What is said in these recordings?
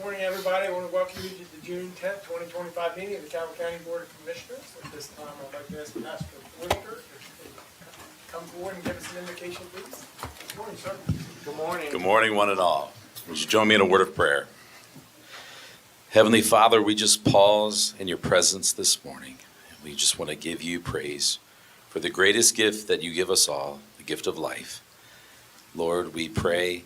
Morning, everybody. I want to welcome you to the June 10th, 2025 meeting of the Calvert County Board of Commissioners. At this time, I'd like to ask Pastor Forster to come forward and give us an invocation, please. Good morning, sir. Good morning. Good morning, one and all. Would you join me in a word of prayer? Heavenly Father, we just pause in your presence this morning. And we just want to give you praise for the greatest gift that you give us all, the gift of life. Lord, we pray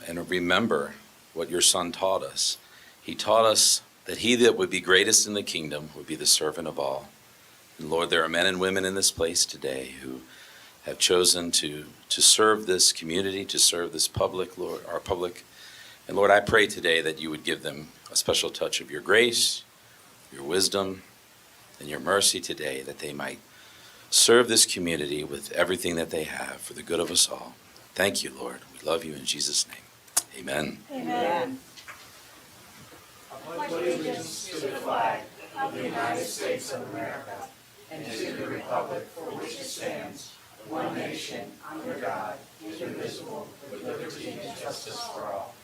and remember what your Son taught us. He taught us that he that would be greatest in the kingdom would be the servant of all. And Lord, there are men and women in this place today who have chosen to serve this community, to serve this public, Lord, our public. And Lord, I pray today that you would give them a special touch of your grace, your wisdom, and your mercy today, that they might serve this community with everything that they have for the good of us all. Thank you, Lord. We love you in Jesus' name. Amen. Amen. I pledge allegiance to the flag of the United States of America and to the republic for which it stands, one nation, under God, indivisible, with liberty and justice for all.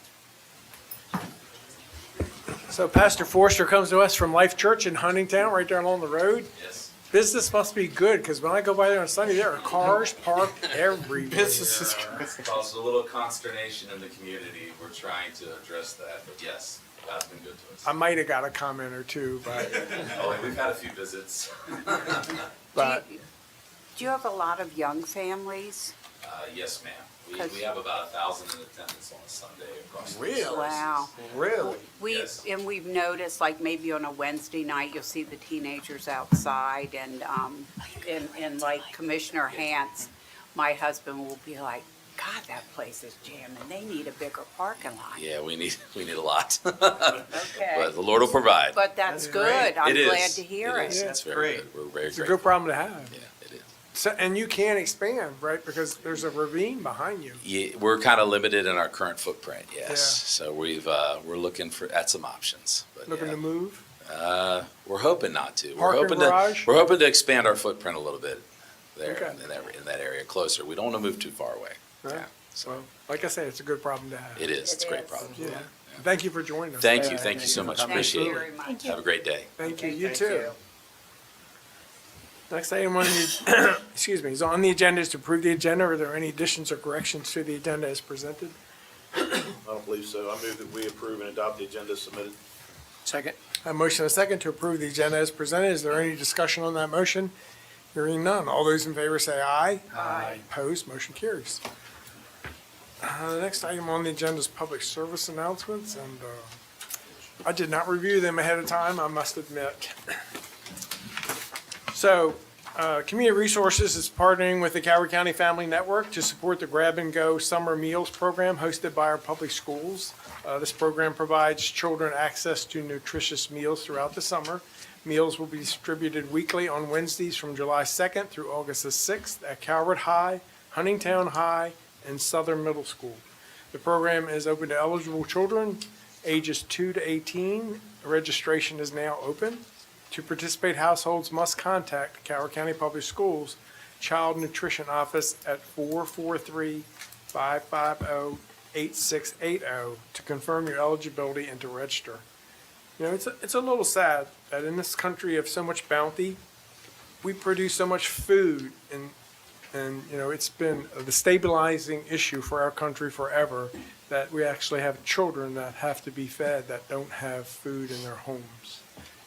So Pastor Forster comes to us from Life Church in Huntingtown, right there along the road. Yes. Business must be good, because when I go by there on Sunday, there are cars parked everywhere. Business is Causes a little consternation in the community. We're trying to address that, but yes, God's been good to us. I might have got a comment or two, but Oh, we've had a few visits. but Do you have a lot of young families? Yes, ma'am. We have about 1,000 in attendance on a Sunday across the Really? services. Wow. really, Yes. We've noticed, like maybe on a Wednesday night, you'll see the teenagers outside and like Commissioner Hance, my husband will be like, God, that place is jamming. They need a bigger parking lot. Yeah, we need a lot. Okay. But the Lord will provide. But that's That's great. good. I'm It is. glad to hear It is. it. It's very great. good. We're very it's a grateful. good problem to have. Yeah, it is. So, and you can't expand, right? Because there's a ravine behind you. Yeah, we're kind of limited in our current footprint, yes. Yeah. So we're looking at some options. But Looking yeah. to move. We're hoping not to. Parking garage? We're hoping to expand our footprint a little bit there Okay. in that area closer. We don't want to move too far away. Right. Yeah. So, like I say, it's a good problem to have. It is. It's a It great is. problem. Yeah. Thank you for joining us. Thank you so much. Thank Appreciate you it. very much. Have a great day. Thank you. Okay, You thank too. you. Next item on the is on the agenda is to approve the agenda. Are there any additions or corrections to the agenda as presented? I don't believe so. I move that we approve and adopt the agenda submitted. Second. A motion and a second to approve the agenda as presented. Is there any discussion on that motion? Hearing none. All those in favor say aye. Aye. Opposed, motion carries. The next item on the agenda is public service announcements, and I did not review them ahead of time, I must admit. So, Community Resources is partnering with the Calvert County Family Network to support the Grab and Go Summer Meals Program hosted by our public schools. This program provides children access to nutritious meals throughout the summer. Meals will be distributed weekly on Wednesdays from July 2nd through August the 6th at Calvert High, Huntingtown High, and Southern Middle School. The program is open to eligible children ages 2 to 18. Registration is now open. To participate, households must contact Calvert County Public Schools Child Nutrition Office at 443-550-8680 to confirm your eligibility and to register. You know, it's a little sad that in this country of so much bounty, we produce so much food, and you know, it's been the stabilizing issue for our country forever that we actually have children that have to be fed that don't have food in their homes.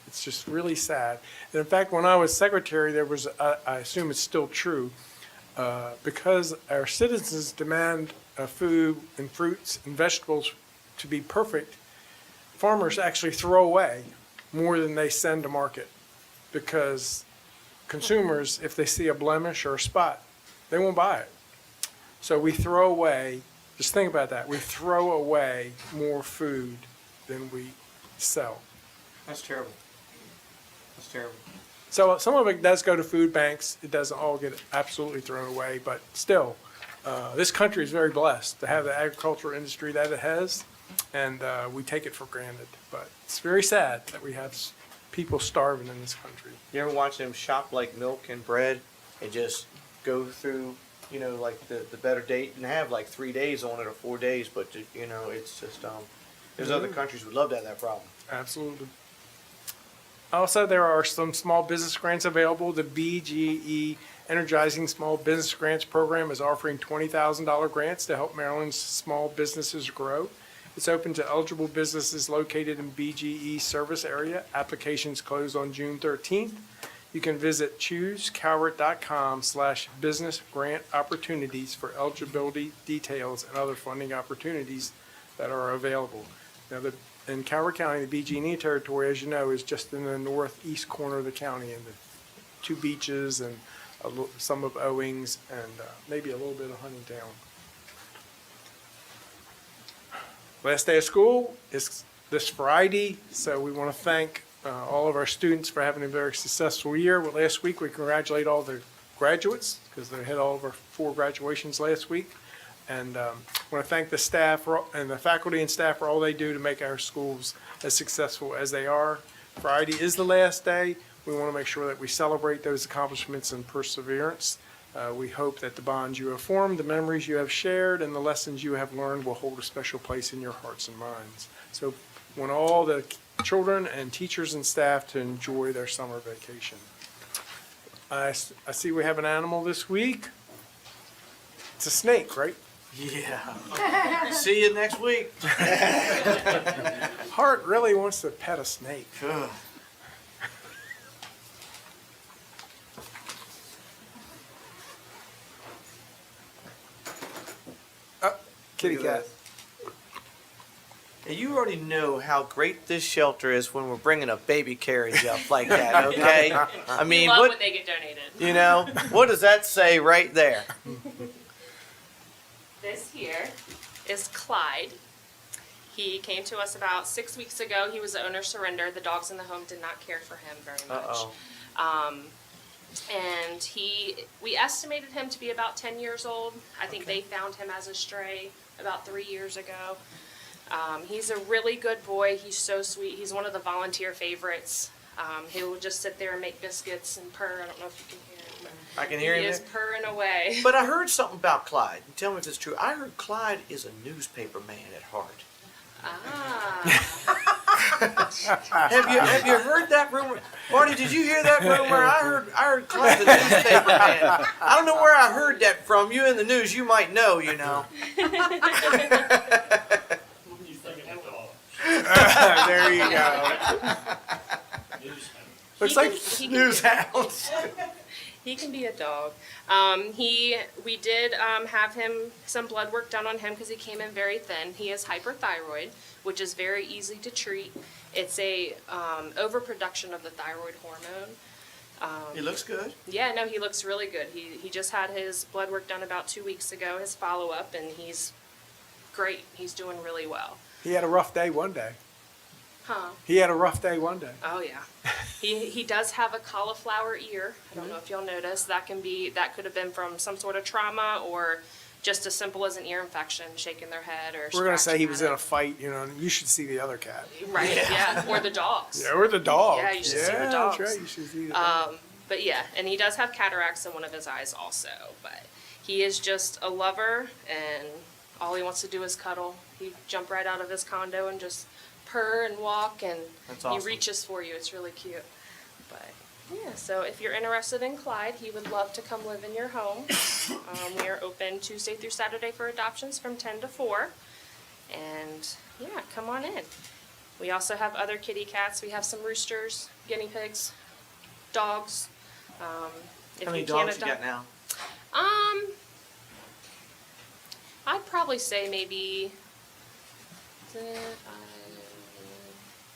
It's just really sad. And in fact, when I was secretary, there was, I assume it's still true, because our citizens demand food and fruits and vegetables to be perfect, farmers actually throw away more than they send to market, because consumers, if they see a blemish or a spot, they won't buy it. So we throw away, just think about that, we throw away more food than we sell. That's terrible. That's terrible. So some of it does go to food banks. It doesn't all get absolutely thrown away, but still, this country is very blessed to have the agricultural industry that it has, and we take it for granted. But it's very sad that we have people starving in this country. You ever watch them shop like milk and bread and just go through, you know, like the better date and have like 3 days on it or 4 days, but you know, it's just There's other countries would love to have that problem. Absolutely. Also, there are some small business grants available. The BGE Energizing Small Business Grants Program is offering $20,000 grants to help Maryland's small businesses grow. It's open to eligible businesses located in BGE service area. Applications close on June 13th. You can visit choosecalvert.com/business grant opportunities for eligibility details and other funding opportunities that are available. Now, in Calvert County, the BG&E territory, as you know, is just in the northeast corner of the county, and the two beaches and some of Owings and maybe a little bit of Huntingtown. Last day of school is this Friday, so we want to thank all of our students for having a very successful year. Well, last week, we congratulate all the graduates because they had all of our 4 graduations last week. And I want to thank the staff and the faculty and staff for all they do to make our schools as successful as they are. Friday is the last day. We want to make sure that we celebrate those accomplishments and perseverance. We hope that the bonds you have formed, the memories you have shared, and the lessons you have learned will hold a special place in your hearts and minds. So I want all the children and teachers and staff to enjoy their summer vacation. I see we have an animal this week. It's a snake, right? Yeah. See you next week. Hart really wants to pet a snake. Ugh. Kitty Look at cat. And you already know how great this shelter is when we're bringing a baby carriage up like that, okay? I mean, Love what, when they get donated. you know, what does that say right there? This here is Clyde. He came to us about 6 weeks ago. He was the owner surrender. The dogs in the home did not care for him very much. Uh-oh. And we estimated him to be about 10 years old. I think they found him as a stray about 3 years ago. He's a really good boy. He's so sweet. He's one of the volunteer favorites. He will just sit there and make biscuits and purr. I don't know if you can hear him. But I can hear he him. is purring away. But I heard something about Clyde. Tell me if it's true. I heard Clyde is a newspaper man at heart. Have you heard that rumor? Marty, did you hear that rumor? I heard Clyde's a newspaper man. I don't know where I heard that from. You in the news, you might know, you know. There you go. Looks like News hounds. He can be a dog. We did have him some blood work done on him because he came in very thin. He is hyperthyroid, which is very easy to treat. It's a overproduction of the thyroid hormone. He looks good. Yeah, no, he looks really good. He just had his blood work done about 2 weeks ago, his follow-up, and he's great. He's doing really well. he had a rough day one day. Huh. He had a rough day one day. Oh yeah, he does have a cauliflower ear. I don't know if you'll notice. That could have been from some sort of trauma or just as simple as an ear infection, shaking their head or. We're gonna say he was in scratching a fight, you know. And you should see the other cat. at it. Right. Yeah. Or the dogs. Yeah, or the dog. Yeah, you should see the Yeah, dogs. that's right. You should see the dog. But yeah, and he does have cataracts in one of his eyes also. But he is just a lover, and all he wants to do is cuddle. He'd jump right out of his condo and just purr and walk, and That's he awesome. reaches for you. It's really cute. But yeah, so if you're interested in Clyde, he would love to come live in your home. We are open Tuesday through Saturday for adoptions from 10 to 4. And yeah, come on in. We also have other kitty cats. We have some roosters, guinea pigs, dogs. How many dogs you got now? I'd probably say maybe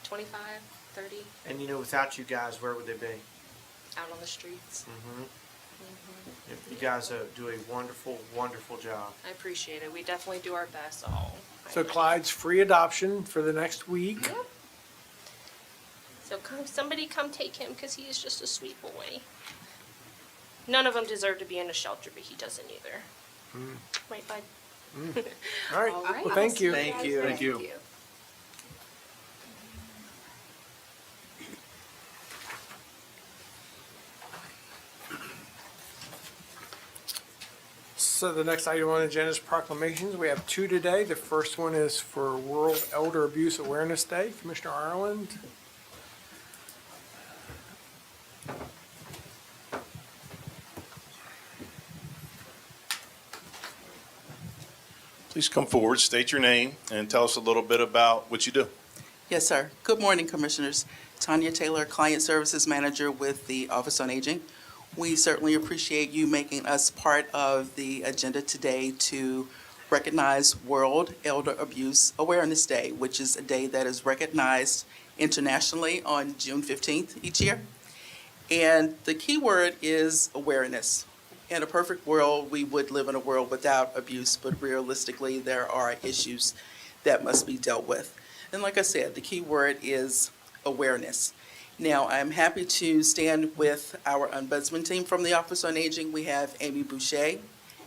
25, 30 And you know, without you guys, where would they be? out on the streets. You guys do a wonderful, wonderful job. I appreciate it. We definitely do our best. Oh. So Clyde's free adoption for the next week. Yep. So somebody come take him because he is just a sweet boy. None of them deserve to be in a shelter, but he doesn't either. Right, bud? All right. All right. Well, thank you. Thank you. Thank you. So the next item on the agenda is proclamations. We have two today. The first one is for World Elder Abuse Awareness Day. Commissioner Ireland. Please come forward, state your name, and tell us a little bit about what you do. Yes, sir. Good morning, Commissioners. Tanya Taylor, Client Services Manager with the Office on Aging. We certainly appreciate you making us part of the agenda today to recognize World Elder Abuse Awareness Day, which is a day that is recognized internationally on June 15th each year. And the key word is awareness. In a perfect world, we would live in a world without abuse, but realistically, there are issues that must be dealt with. And like I said, the key word is awareness. Now, I'm happy to stand with our ombudsman team from the Office on Aging. We have Amy Boucher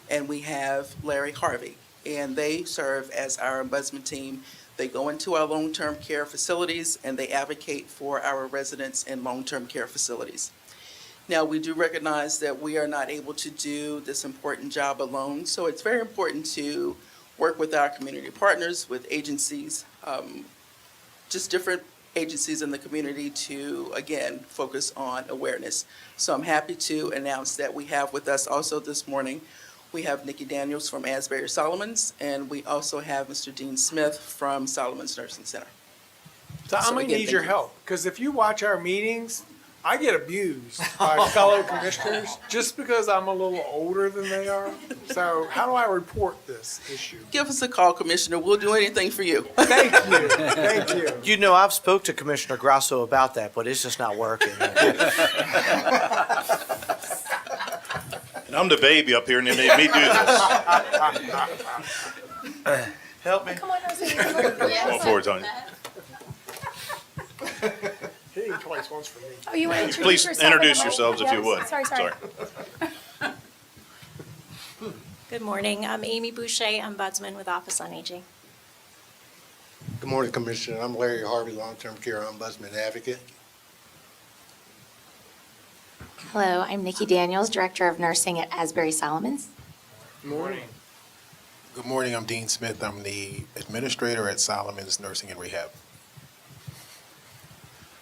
and we have Larry Harvey, and they serve as our ombudsman team. They go into our long-term care facilities and they advocate for our residents in long-term care facilities. Now, we do recognize that we are not able to do this important job alone, so it's very important to work with our community partners, with agencies, just different agencies in the community to, again, focus on awareness. So I'm happy to announce that we have with us also this morning, we have Nikki Daniels from Asbury Solomons, and we also have Mr. Dean Smith from Solomons Nursing Center. So I'm So gonna again, need thank your you. help, because if you watch our meetings, I get abused by fellow commissioners just because I'm a little older than they are. So how do I report this issue? Give us a call, Commissioner. We'll do anything for you. Thank you, thank you. You know, I've spoke to Commissioner Grasso about that, but it's just not working. And I'm the baby up here, and they made me do this. Help me. Come on, Rosie. Come forward, Tanya. Hitting twice, once for me. Oh, you want to introduce Please yourself? introduce in the mic? yourselves if you Yes. would. Sorry. Good morning. I'm Amy Boucher, Ombudsman with Office on Aging. Good morning, Commissioner. I'm Larry Harvey, Long-Term Care Ombudsman Advocate. Hello, I'm Nikki Daniels, Director of Nursing at Asbury Solomons. Morning. Good morning, I'm Dean Smith. I'm the Administrator at Solomons Nursing and Rehab.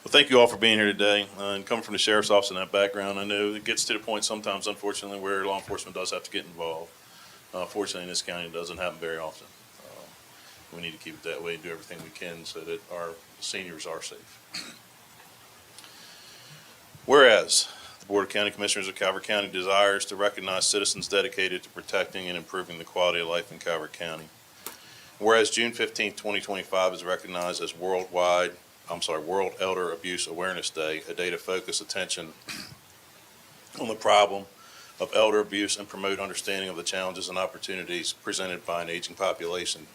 Well, thank you all for being here today, and coming from the sheriff's office and that background. I know it gets to the point sometimes, unfortunately, where law enforcement does have to get involved. Fortunately, in this county, it doesn't happen very often. We need to keep it that way and do everything we can so that our seniors are safe. Whereas, the Board of County Commissioners of Calvert County desires to recognize citizens dedicated to protecting and improving the quality of life in Calvert County. Whereas June 15, 2025 is recognized as World Elder Abuse Awareness Day, a day to focus attention on the problem of elder abuse and promote understanding of the challenges and opportunities presented by an aging population.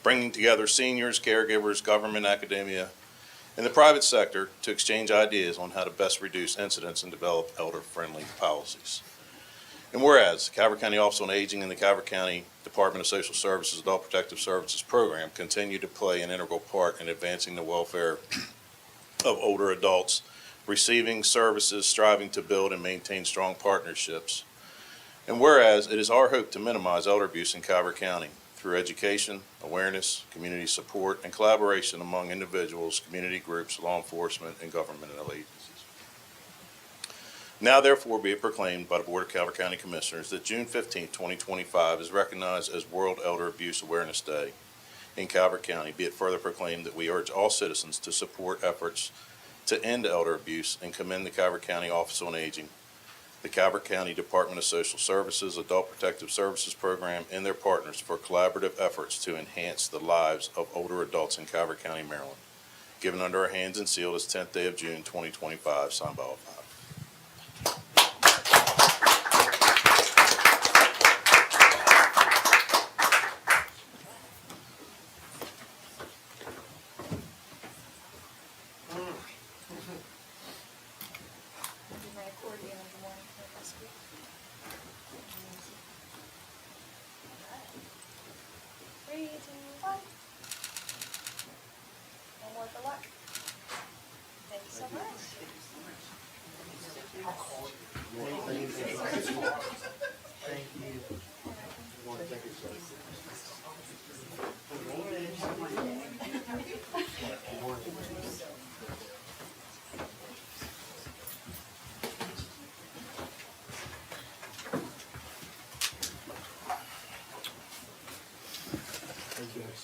Bringing together seniors, caregivers, government, academia, and the private sector to exchange ideas on how to best reduce incidents and develop elder-friendly policies. And whereas the Calvert County Office on Aging and the Calvert County Department of Social Services Adult Protective Services Program continue to play an integral part in advancing the welfare of older adults, receiving services, striving to build and maintain strong partnerships. And whereas it is our hope to minimize elder abuse in Calvert County through education, awareness, community support, and collaboration among individuals, community groups, law enforcement, and governmental agencies. Now therefore be it proclaimed by the Board of Calvert County Commissioners that June 15, 2025 is recognized as World Elder Abuse Awareness Day in Calvert County. Be it further proclaimed that we urge all citizens to support efforts to end elder abuse and commend the Calvert County Office on Aging, the Calvert County Department of Social Services Adult Protective Services Program, and their partners for collaborative efforts to enhance the lives of older adults in Calvert County, Maryland. Given under our hands and sealed as 10th day of June, 2025, signed by all five. Three, two, one. One more for luck. Thank you so much.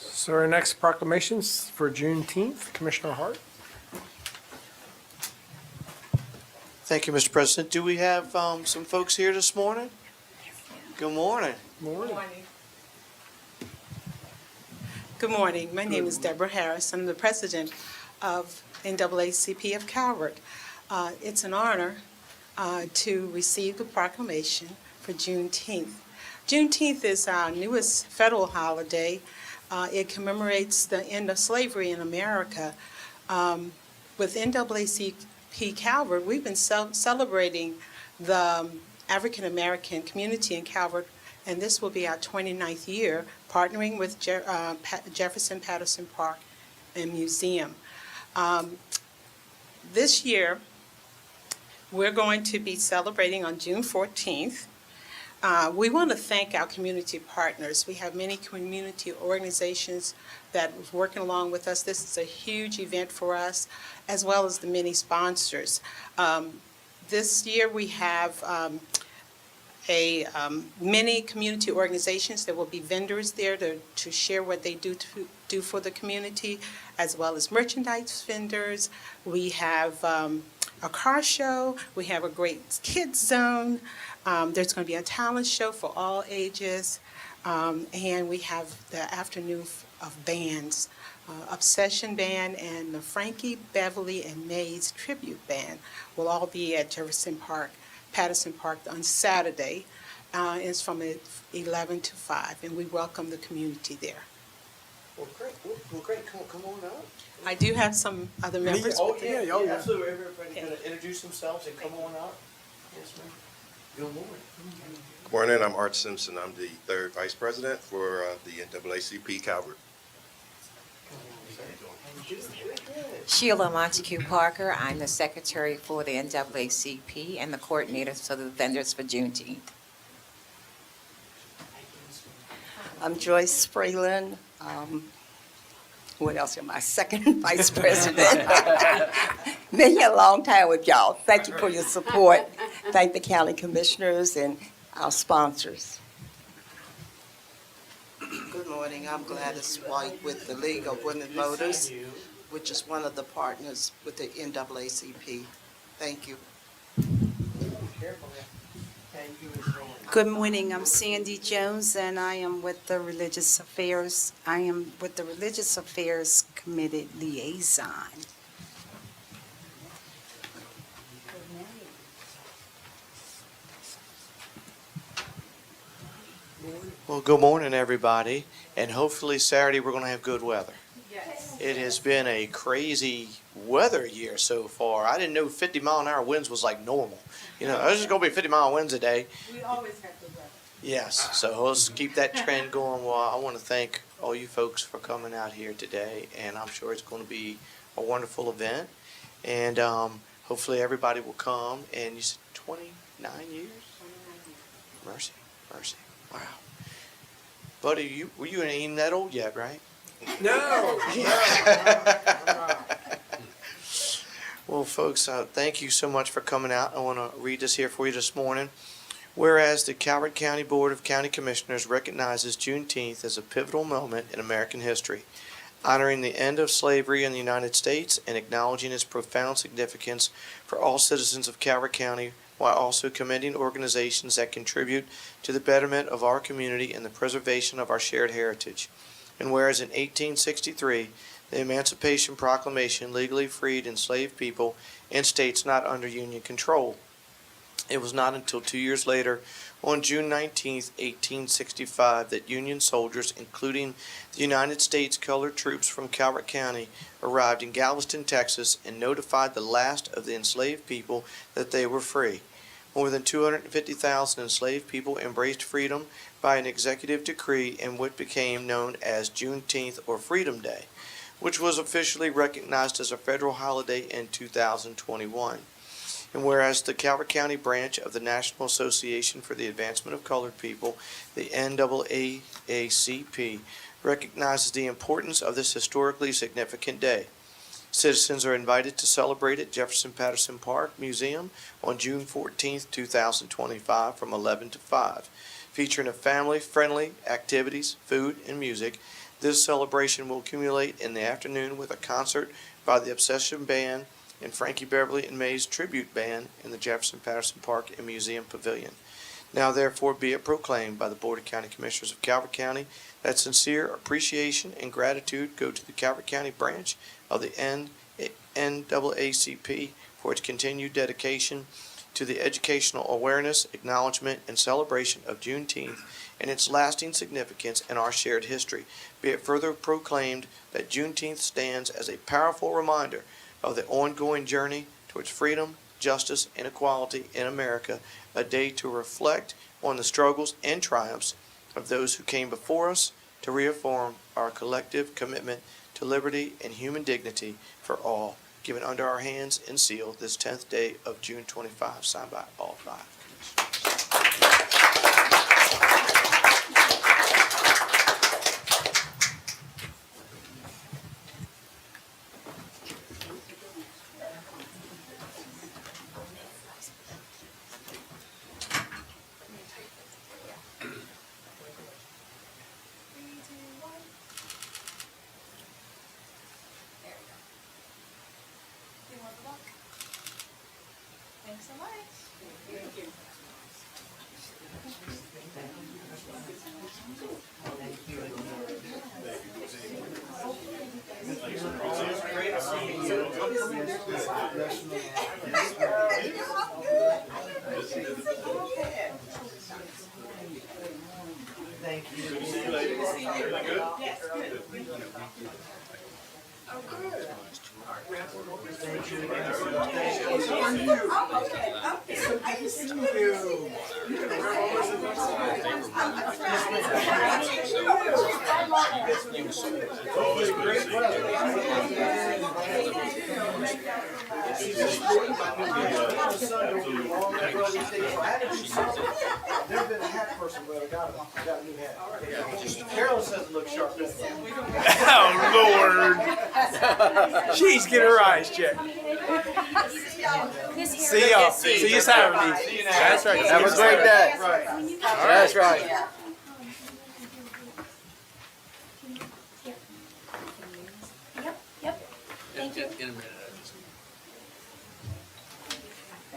So our next proclamations for Juneteenth, Commissioner Hart. Thank you, Mr. President. Do we have some folks here this morning? Good morning. Morning. Good morning. My name is Deborah Harris. I'm the president of NAACP of Calvert. It's an honor to receive the proclamation for Juneteenth. Juneteenth is our newest federal holiday. It commemorates the end of slavery in America. With NAACP Calvert, we've been celebrating the African American community in Calvert, and this will be our 29th year, partnering with Jefferson Patterson Park and Museum. This year, we're going to be celebrating on June 14th. We want to thank our community partners. We have many community organizations that are working along with us. This is a huge event for us, as well as the many sponsors. This year, we have many community organizations. There will be vendors there to share what they do for the community, as well as merchandise vendors. We have a car show. We have a great kids zone. There's going to be a talent show for all ages. And we have the afternoon of bands. Obsession Band and the Frankie, Beverly, and Mays Tribute Band will all be at Patterson Park on Saturday. It's from 11 to 5, and we welcome the community there. Well, great. Well, great. Come on up. I do have some other members. Oh, yeah, absolutely. Everybody going to introduce themselves and come on up. Yes, ma'am. Good morning. Good morning, I'm Art Simpson. I'm the third vice president for the NAACP Calvert. Sheila Montague Parker. I'm the secretary for the NAACP and the coordinator for the vendors for Juneteenth. I'm Joyce Sprayland. What else am I? Second vice president. Been here a long time with y'all. Thank you for your support. Thank the county commissioners and our sponsors. Good morning. I'm Gladys White with the League of Women Voters, which is one of the partners with the NAACP. Thank you. Good morning. I'm Sandy Jones, and I am with the Religious Affairs. I am with the Religious Affairs Committee Liaison. Well, good morning, everybody. And hopefully Saturday we're going to have good weather. Yes. It has been a crazy weather year so far. I didn't know 50-mile-an-hour winds was like normal. You know, there's just going to be 50-mile winds a day. We always have good weather. Yes, so let's keep that trend going. Well, I want to thank all you folks for coming out here today, and I'm sure it's going to be a wonderful event. And hopefully everybody will come. And you said 29 years? Mercy, mercy. Wow. Buddy, were you ain't even that old yet, right? No. Well, folks, thank you so much for coming out. I want to read this here for you this morning. Whereas the Calvert County Board of County Commissioners recognizes Juneteenth as a pivotal moment in American history, honoring the end of slavery in the United States and acknowledging its profound significance for all citizens of Calvert County, while also commending organizations that contribute to the betterment of our community and the preservation of our shared heritage. And whereas in 1863, the Emancipation Proclamation legally freed enslaved people in states not under Union control. It was not until 2 years later, on June 19, 1865, that Union soldiers, including the United States colored troops from Calvert County, arrived in Galveston, Texas, and notified the last of the enslaved people that they were free. More than 250,000 enslaved people embraced freedom by an executive decree in what became known as Juneteenth or Freedom Day, which was officially recognized as a federal holiday in 2021. And whereas the Calvert County branch of the National Association for the Advancement of Colored People, the NAACP, recognizes the importance of this historically significant day. Citizens are invited to celebrate at Jefferson Patterson Park Museum on June 14th, 2025 from 11 to 5, featuring a family-friendly activities, food, and music. This celebration will accumulate in the afternoon with a concert by the Obsession Band and Frankie Beverly and Mays Tribute Band in the Jefferson Patterson Park and Museum Pavilion. Now therefore be it proclaimed by the Board of County Commissioners of Calvert County that sincere appreciation and gratitude go to the Calvert County branch of the NAACP for its continued dedication to the educational awareness, acknowledgement, and celebration of Juneteenth and its lasting significance in our shared history. Be it further proclaimed that Juneteenth stands as a powerful reminder of the ongoing journey towards freedom, justice, and equality in America, a day to reflect on the struggles and triumphs of those who came before us, to reaffirm our collective commitment to liberty and human dignity for all, given under our hands and sealed this 10th day of June 25, signed by all 5 commissioners. Thanks so much. Thank you. Thank you. Never been a hat person, but I got a new hat. Carolyn says it looks sharp. Oh, Lord. She's getting her eyes checked. See y'all. See you Saturday. That's right. Have a great day. That's right. Yep. Thank you.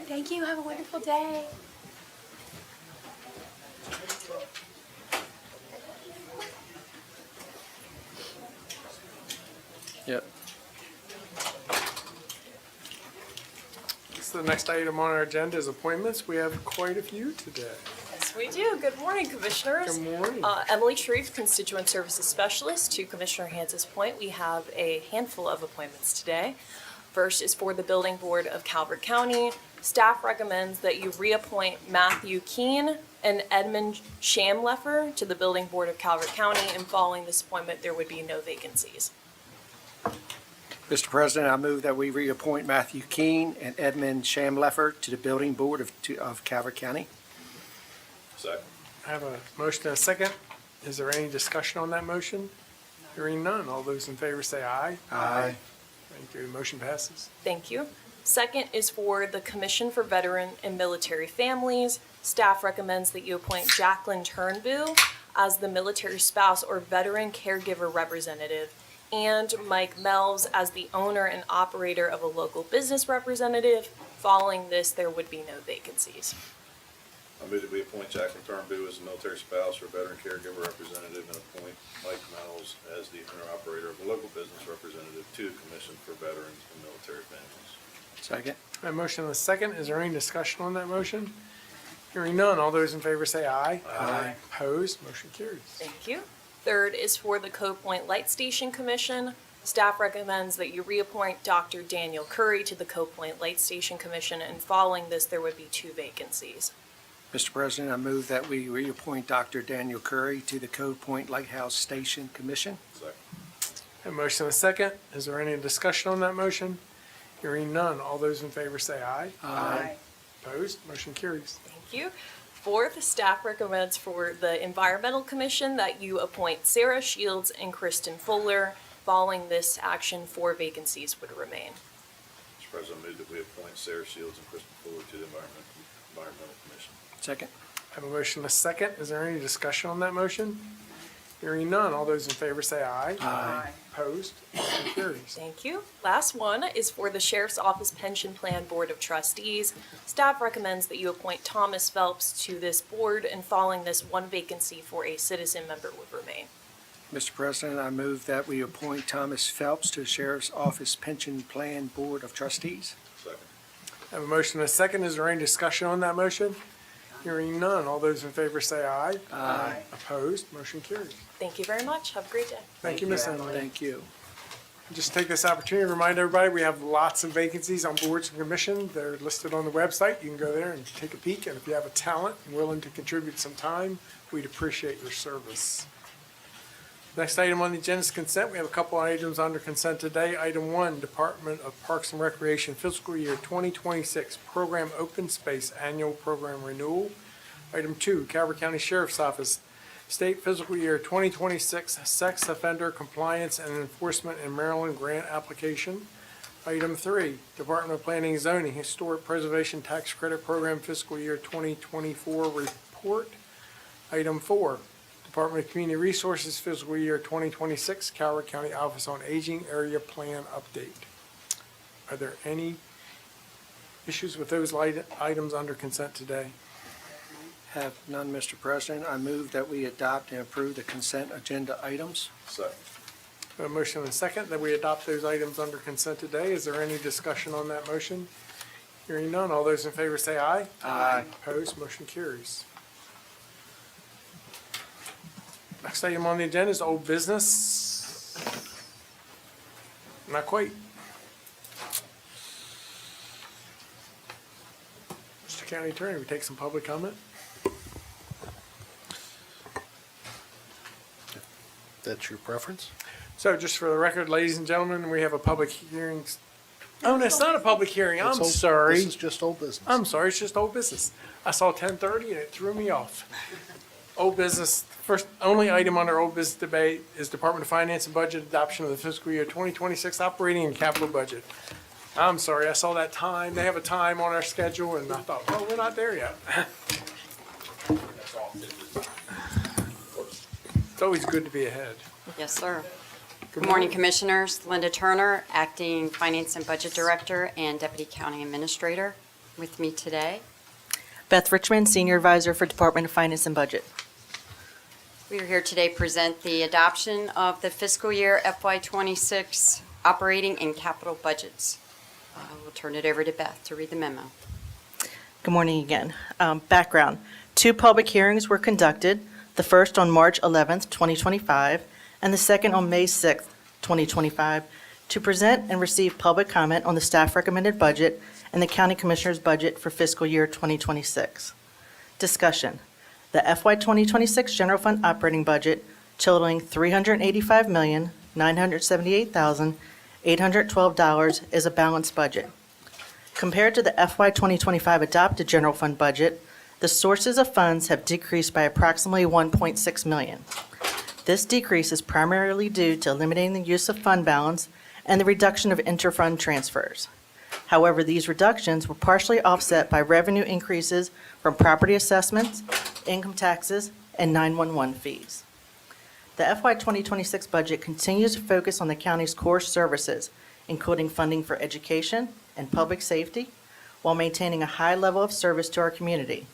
Thank you. Have a wonderful day. Yep. So the next item on our agenda is appointments. We have quite a few today. Yes, we do. Good morning, Commissioners. Good morning. Emily Shreve, Constituent Services Specialist. To Commissioner Hans's point, we have a handful of appointments today. First is for the Building Board of Calvert County. Staff recommends that you reappoint Matthew Keene and Edmund Shamleffer to the Building Board of Calvert County, and following this appointment, there would be no vacancies. Mr. President, I move that we reappoint Matthew Keene and Edmund Shamleffer to the Building Board of Calvert County. Second. I have a motion and a second. Is there any discussion on that motion? Hearing none. All those in favor say aye. Aye. Thank you. Motion passes. Thank you. Second is for the Commission for Veteran and Military Families. Staff recommends that you appoint Jacqueline Turnbull as the military spouse or veteran caregiver representative, and Mike Melves as the owner and operator of a local business representative. Following this, there would be no vacancies. I move that we appoint Jacqueline Turnbull as a military spouse or veteran caregiver representative and appoint Mike Mells as the owner-operator of a local business representative to the Commission for Veterans and Military Families. Second. A motion and a second. Is there any discussion on that motion? Hearing none. All those in favor say aye. Aye. Opposed? Motion carries. Thank you. Third is for the Cove Point Light Station Commission. Staff recommends that you reappoint Dr. Daniel Curry to the Cove Point Light Station Commission, and following this, there would be 2 vacancies. Mr. President, I move that we reappoint Dr. Daniel Curry to the Cove Point Lighthouse Station Commission. Second. A motion and a second. Is there any discussion on that motion? Hearing none, all those in favor say aye. Aye. Opposed? Motion carries. Thank you. Fourth, staff recommends for the Environmental Commission that you appoint Sarah Shields and Kristen Fuller. Following this action, 4 vacancies would remain. Mr. President, I move that we appoint Sarah Shields and Kristen Fuller to the Environmental Commission. Second. I have a motion and a second. Is there any discussion on that motion? Hearing none, all those in favor say aye. Aye. Opposed? Motion carries. Thank you. Last one is for the Sheriff's Office Pension Plan Board of Trustees. Staff recommends that you appoint Thomas Phelps to this board, and following this, 1 vacancy for a citizen member would remain. Mr. President, I move that we appoint Thomas Phelps to the Sheriff's Office Pension Plan Board of Trustees. Second. I have a motion and a second. Is there any discussion on that motion? Hearing none, all those in favor say aye. Aye. Opposed? Motion carries. Thank you very much. Have a great day. Thank you, Ms. Emily. Thank you. Just take this opportunity to remind everybody, we have lots of vacancies on boards and commissions. They're listed on the website. You can go there and take a peek. And if you have a talent and willing to contribute some time, we'd appreciate your service. Next item on the agenda is consent. We have a couple items under consent today. Item 1, Department of Parks and Recreation Fiscal Year 2026 Program Open Space Annual Program Renewal. Item 2, Calvert County Sheriff's Office State Fiscal Year 2026 Sex Offender Compliance and Enforcement in Maryland Grant Application. Item 3, Department of Planning and Zoning Historic Preservation Tax Credit Program Fiscal Year 2024 Report. Item 4, Department of Community Resources Fiscal Year 2026 Calvert County Office on Aging Area Plan Update. Are there any issues with those items under consent today? Have none, Mr. President. I move that we adopt and approve the consent agenda items. Second. A motion and a second that we adopt those items under consent today. Is there any discussion on that motion? Hearing none, all those in favor say aye. Aye. Opposed, motion carries. Next item on the agenda is old business. Not quite. Mr. County Attorney, we take some public comment? That's your preference? So just for the record, ladies and gentlemen, we have a public hearing. Oh, no, it's not a public hearing. I'm It's old- sorry. This is just old business. I'm sorry, it's just old business. I saw 10:30 and it threw me off. Old business, first, only item under old business debate is Department of Finance and Budget adoption of the fiscal year 2026 operating and capital budget. I'm sorry, I saw that time. They have a time on our schedule and I thought, well, we're not there yet. It's always good to be ahead. Yes, sir. Good morning, Commissioners. Linda Turner, Acting Finance and Budget Director and Deputy County Administrator, with me today. Beth Richmond, Senior Advisor for Department of Finance and Budget. We are here today to present the adoption of the fiscal year FY26 operating and capital budgets. We'll turn it over to Beth to read the memo. Good morning again. Background. 2 public hearings were conducted, the first on March 11th, 2025, and the second on May 6th, 2025, to present and receive public comment on the staff recommended budget and the County Commissioner's budget for fiscal year 2026. Discussion. The FY 2026 General Fund operating budget totaling $385,978,812 is a balanced budget. Compared to the FY 2025 adopted General Fund budget, the sources of funds have decreased by approximately $1.6 million. This decrease is primarily due to eliminating the use of fund balance and the reduction of interfund transfers. However, these reductions were partially offset by revenue increases from property assessments, income taxes, and 911 fees. The FY 2026 budget continues to focus on the county's core services, including funding for education and public safety, while maintaining a high level of service to our community.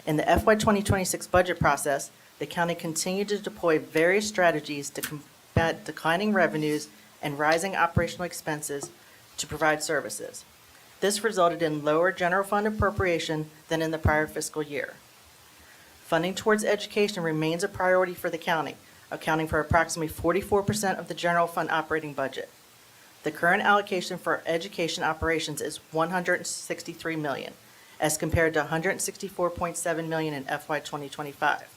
In the FY 2026 budget process, the county continued to deploy various strategies to combat declining revenues and rising operational expenses to provide services. This resulted in lower general fund appropriation than in the prior fiscal year. Funding towards education remains a priority for the county, accounting for approximately 44% of the general fund operating budget. The current allocation for education operations is $163 million, as compared to $164.7 million in FY 2025.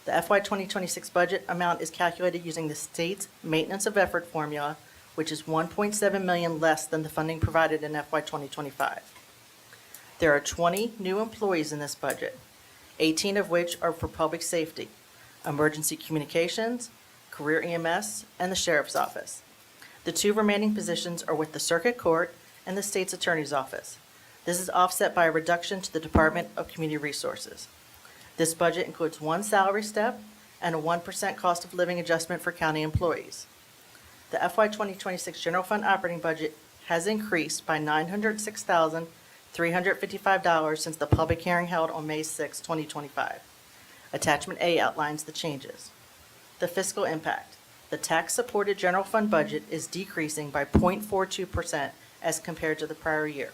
The FY 2026 budget amount is calculated using the state's maintenance of effort formula, which is $1.7 million less than the funding provided in FY 2025. There are 20 new employees in this budget, 18 of which are for public safety, emergency communications, career EMS, and the sheriff's office. The 2 remaining positions are with the circuit court and the state's attorney's office. This is offset by a reduction to the Department of Community Resources. This budget includes 1 salary step and a 1% cost of living adjustment for county employees. The FY 2026 general fund operating budget has increased by $906,355 since the public hearing held on May 6, 2025. Attachment A outlines the changes. The fiscal impact. The tax-supported general fund budget is decreasing by 0.42% as compared to the prior year.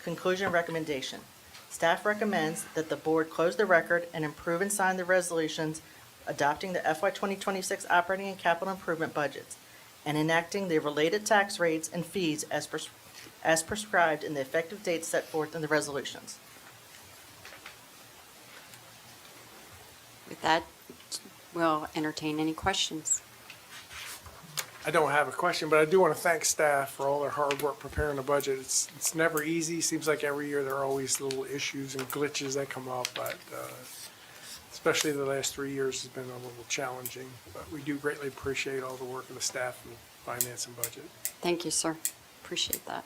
Conclusion recommendation. Staff recommends that the board close the record and approve and sign the resolutions adopting the FY 2026 operating and capital improvement budgets and enacting the related tax rates and fees as prescribed in the effective dates set forth in the resolutions. With that, we'll entertain any questions. I don't have a question, but I do want to thank staff for all their hard work preparing the budget. It's never easy. Seems like every year there are always little issues and glitches that come up, but especially the last 3 years has been a little challenging. But we do greatly appreciate all the work of the staff in finance and budget. Thank you, sir. Appreciate that.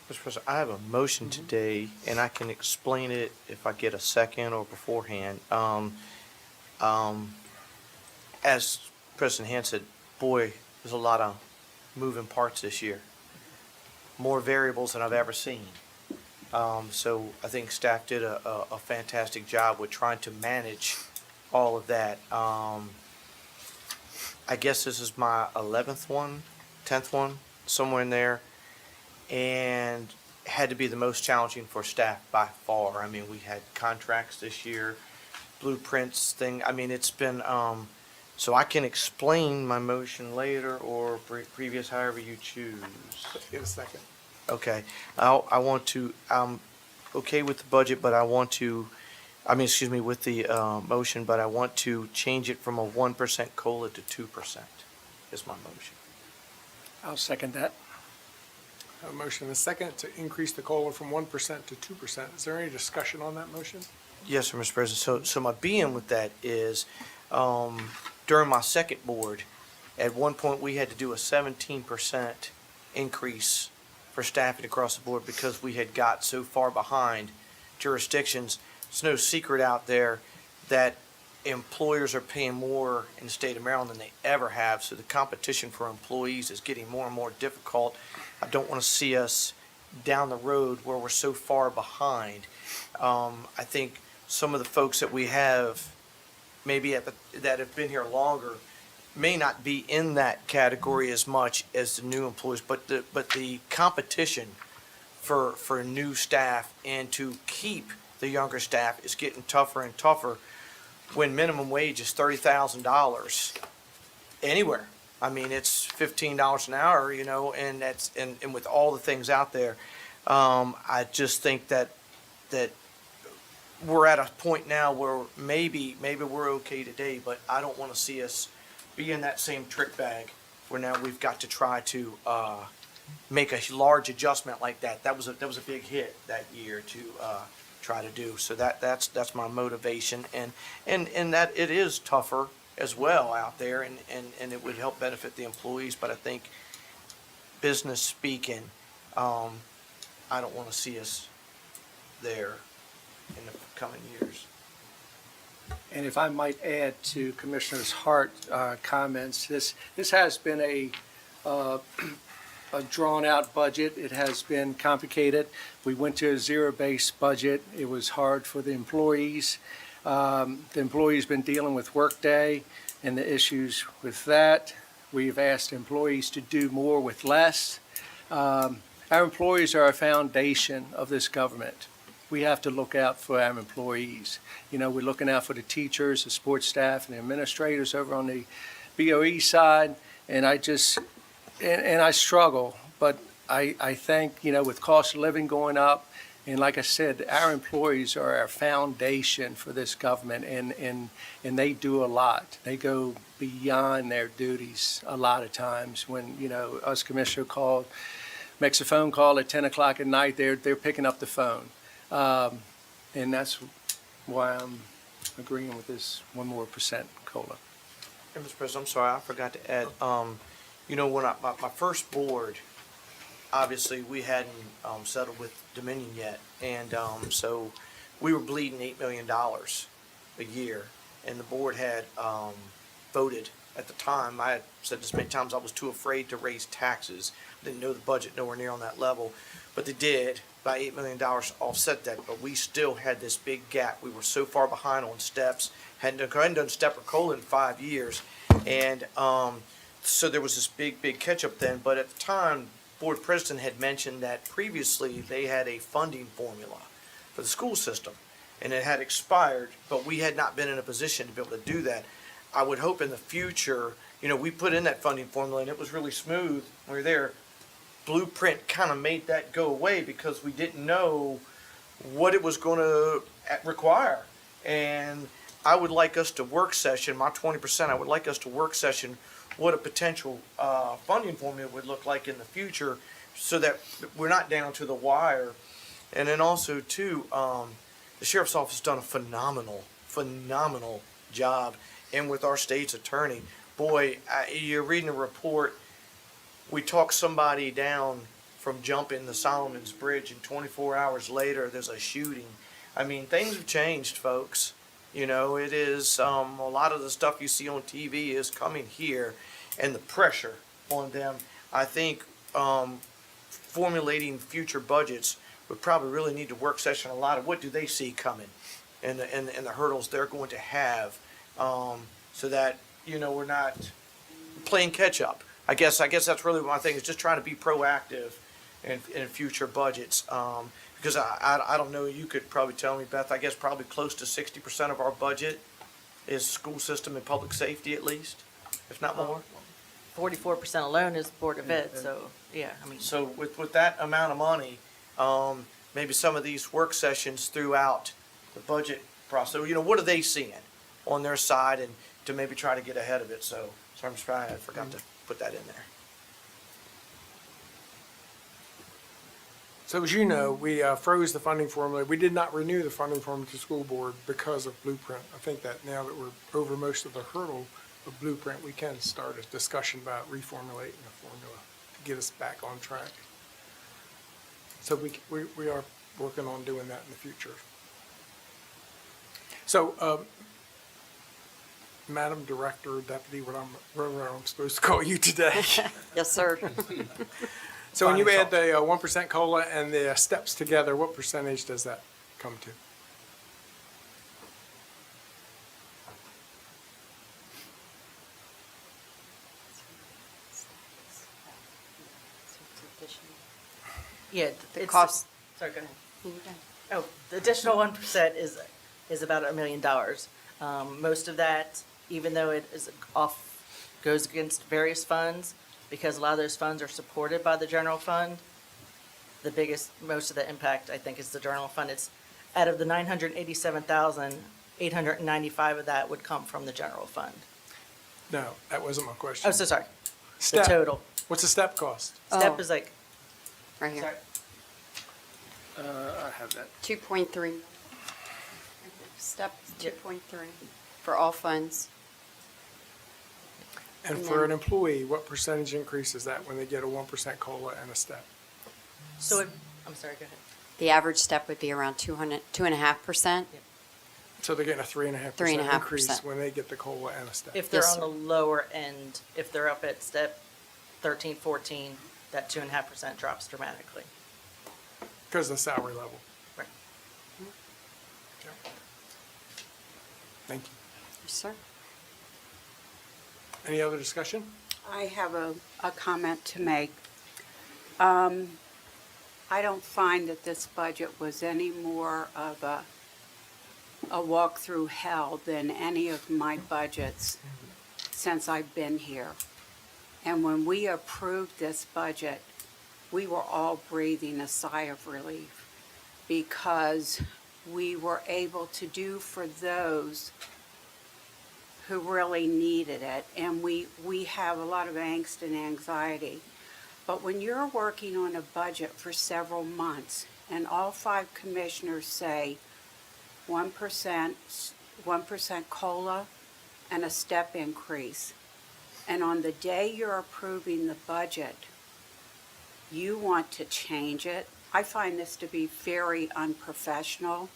Mr. President, I have a motion today, and I can explain it if I get a second or beforehand. As President Hand said, boy, there's a lot of moving parts this year. More variables than I've ever seen. So I think staff did a fantastic job with trying to manage all of that. I guess this is my 11th one, 10th one, somewhere in there. And had to be the most challenging for staff by far. I mean, we had contracts this year, blueprints thing. I mean, it's been, so I can explain my motion later or previous, however you choose. Get a second. Okay. I want to, I'm okay with the budget, but I want to, with the motion, but I want to change it from a 1% COLA to 2% is my motion. I'll second that. A motion and a second to increase the COLA from 1% to 2%. Is there any discussion on that motion? Yes, sir, Mr. President. So my being with that is, during my second board, at one point, we had to do a 17% increase for staffing across the board because we had got so far behind jurisdictions. It's no secret out there that employers are paying more in the state of Maryland than they ever have, so the competition for employees is getting more and more difficult. I don't want to see us down the road where we're so far behind. I think some of the folks that we have maybe that have been here longer may not be in that category as much as the new employees, but the competition for new staff and to keep the younger staff is getting tougher and tougher when minimum wage is $30,000 anywhere. I mean, it's $15 an hour, and that's and with all the things out there, I just think that we're at a point now where maybe we're okay today, but I don't want to see us be in that same trick bag where now we've got to try to make a large adjustment like that. That was a big hit that year to try to do. So that's my motivation, and that it is tougher as well out there, and it would help benefit the employees. But I think business speaking, I don't want to see us there in the coming years. And if I might add to Commissioner Hart's comments, this has been a drawn-out budget. It has been complicated. We went to a zero-based budget. It was hard for the employees. The employees been dealing with Workday and the issues with that. We've asked employees to do more with less. Our employees are a foundation of this government. We have to look out for our employees. We're looking out for the teachers, the sports staff, and the administrators over on the BOE side, and I struggle, but I think, with cost of living going up And like I said, our employees are our foundation for this government, and they do a lot. They go beyond their duties a lot of times. When, us commissioner makes a phone call at 10 o'clock at night, they're picking up the phone. And that's why I'm agreeing with this 1% more COLA. And Mr. President, I'm sorry, I forgot to add, when my first board, obviously, we hadn't settled with Dominion yet, and so we were bleeding $8 million a year, and the board had voted at the time. I had said this many times, I was too afraid to raise taxes. Didn't know the budget nowhere near on that level, but they did by $8 million to offset that. But we still had this big gap. We were so far behind on steps, hadn't done step or COLA in 5 years, and so there was this big catch up then. But at the time, board president had mentioned that previously they had a funding formula for the school system, and it had expired, but we had not been in a position to be able to do that. I would hope in the future, we put in that funding formula and it was really smooth. We were there. Blueprint kind of made that go away because we didn't know what it was going to require. And I would like us to work session, my 20%, I would like us to work session what a potential funding formula would look like in the future so that we're not down to the wire. And then also, too, the sheriff's office has done a phenomenal job. And with our state's attorney, boy, you're reading a report, we talk somebody down from jumping the Solomon's Bridge, and 24 hours later, there's a shooting. I mean, things have changed, folks. It is, a lot of the stuff you see on TV is coming here, and the pressure on them. I think formulating future budgets would probably really need to work session a lot of what do they see coming and the hurdles they're going to have, so that, we're not playing catch up. I guess that's really my thing, is just trying to be proactive in future budgets. Because I don't know, you could probably tell me, Beth, I guess probably close to 60% of our budget is school system and public safety at least, if not more. 44% alone is Board of Ed, so, yeah, So with that amount of money, maybe some of these work sessions throughout the budget process, what are they seeing on their side, and to maybe try to get ahead of it. So I'm sorry, I forgot to put that in there. So as you know, we froze the funding formula. We did not renew the funding formula to school board because of Blueprint. I think that now that we're over most of the hurdle of Blueprint, we can start a discussion about reformulating the formula to get us back on track. So we are working on doing that in the future. So, Madam Director, Deputy, whatever I'm supposed to call you today. Yes, sir. So when you add the 1% COLA and the steps together, what percentage does that come to? Yeah, The it's, cost. sorry, go ahead. Oh, the additional 1% is about $1 million. Most of that, even though it is goes against various funds, because a lot of those funds are supported by the general fund. Most of the impact, I think, is the general fund. It's out of the 987,000, 895 of that would come from the general fund. No, that wasn't my question. Oh, so sorry. Step. The total. What's the step cost? Step is like, Right here. sorry. I have that. 2.3. Step 2.3 for all funds. And And for then- an employee, what percentage increase is that when they get a 1% COLA and a step? So, I'm sorry, go ahead. The average step would be around 2.5%. So they're getting a 3.5% 3.5%. increase when they get the COLA and a step. If they're Yes, on the lower end, if they're up at step 13, 14, that 2.5% drops dramatically. Because of the salary level. Right. Okay. Thank you. Yes, sir. Any other discussion? I have a comment to make. I don't find that this budget was any more of a walk through hell than any of my budgets since I've been here. And when we approved this budget, we were all breathing a sigh of relief. because we were able to do for those who really needed it. And we have a lot of angst and anxiety. But when you're working on a budget for several months and all 5 commissioners say 1% COLA and a step increase, and on the day you're approving the budget, you want to change it, I find this to be very unprofessional.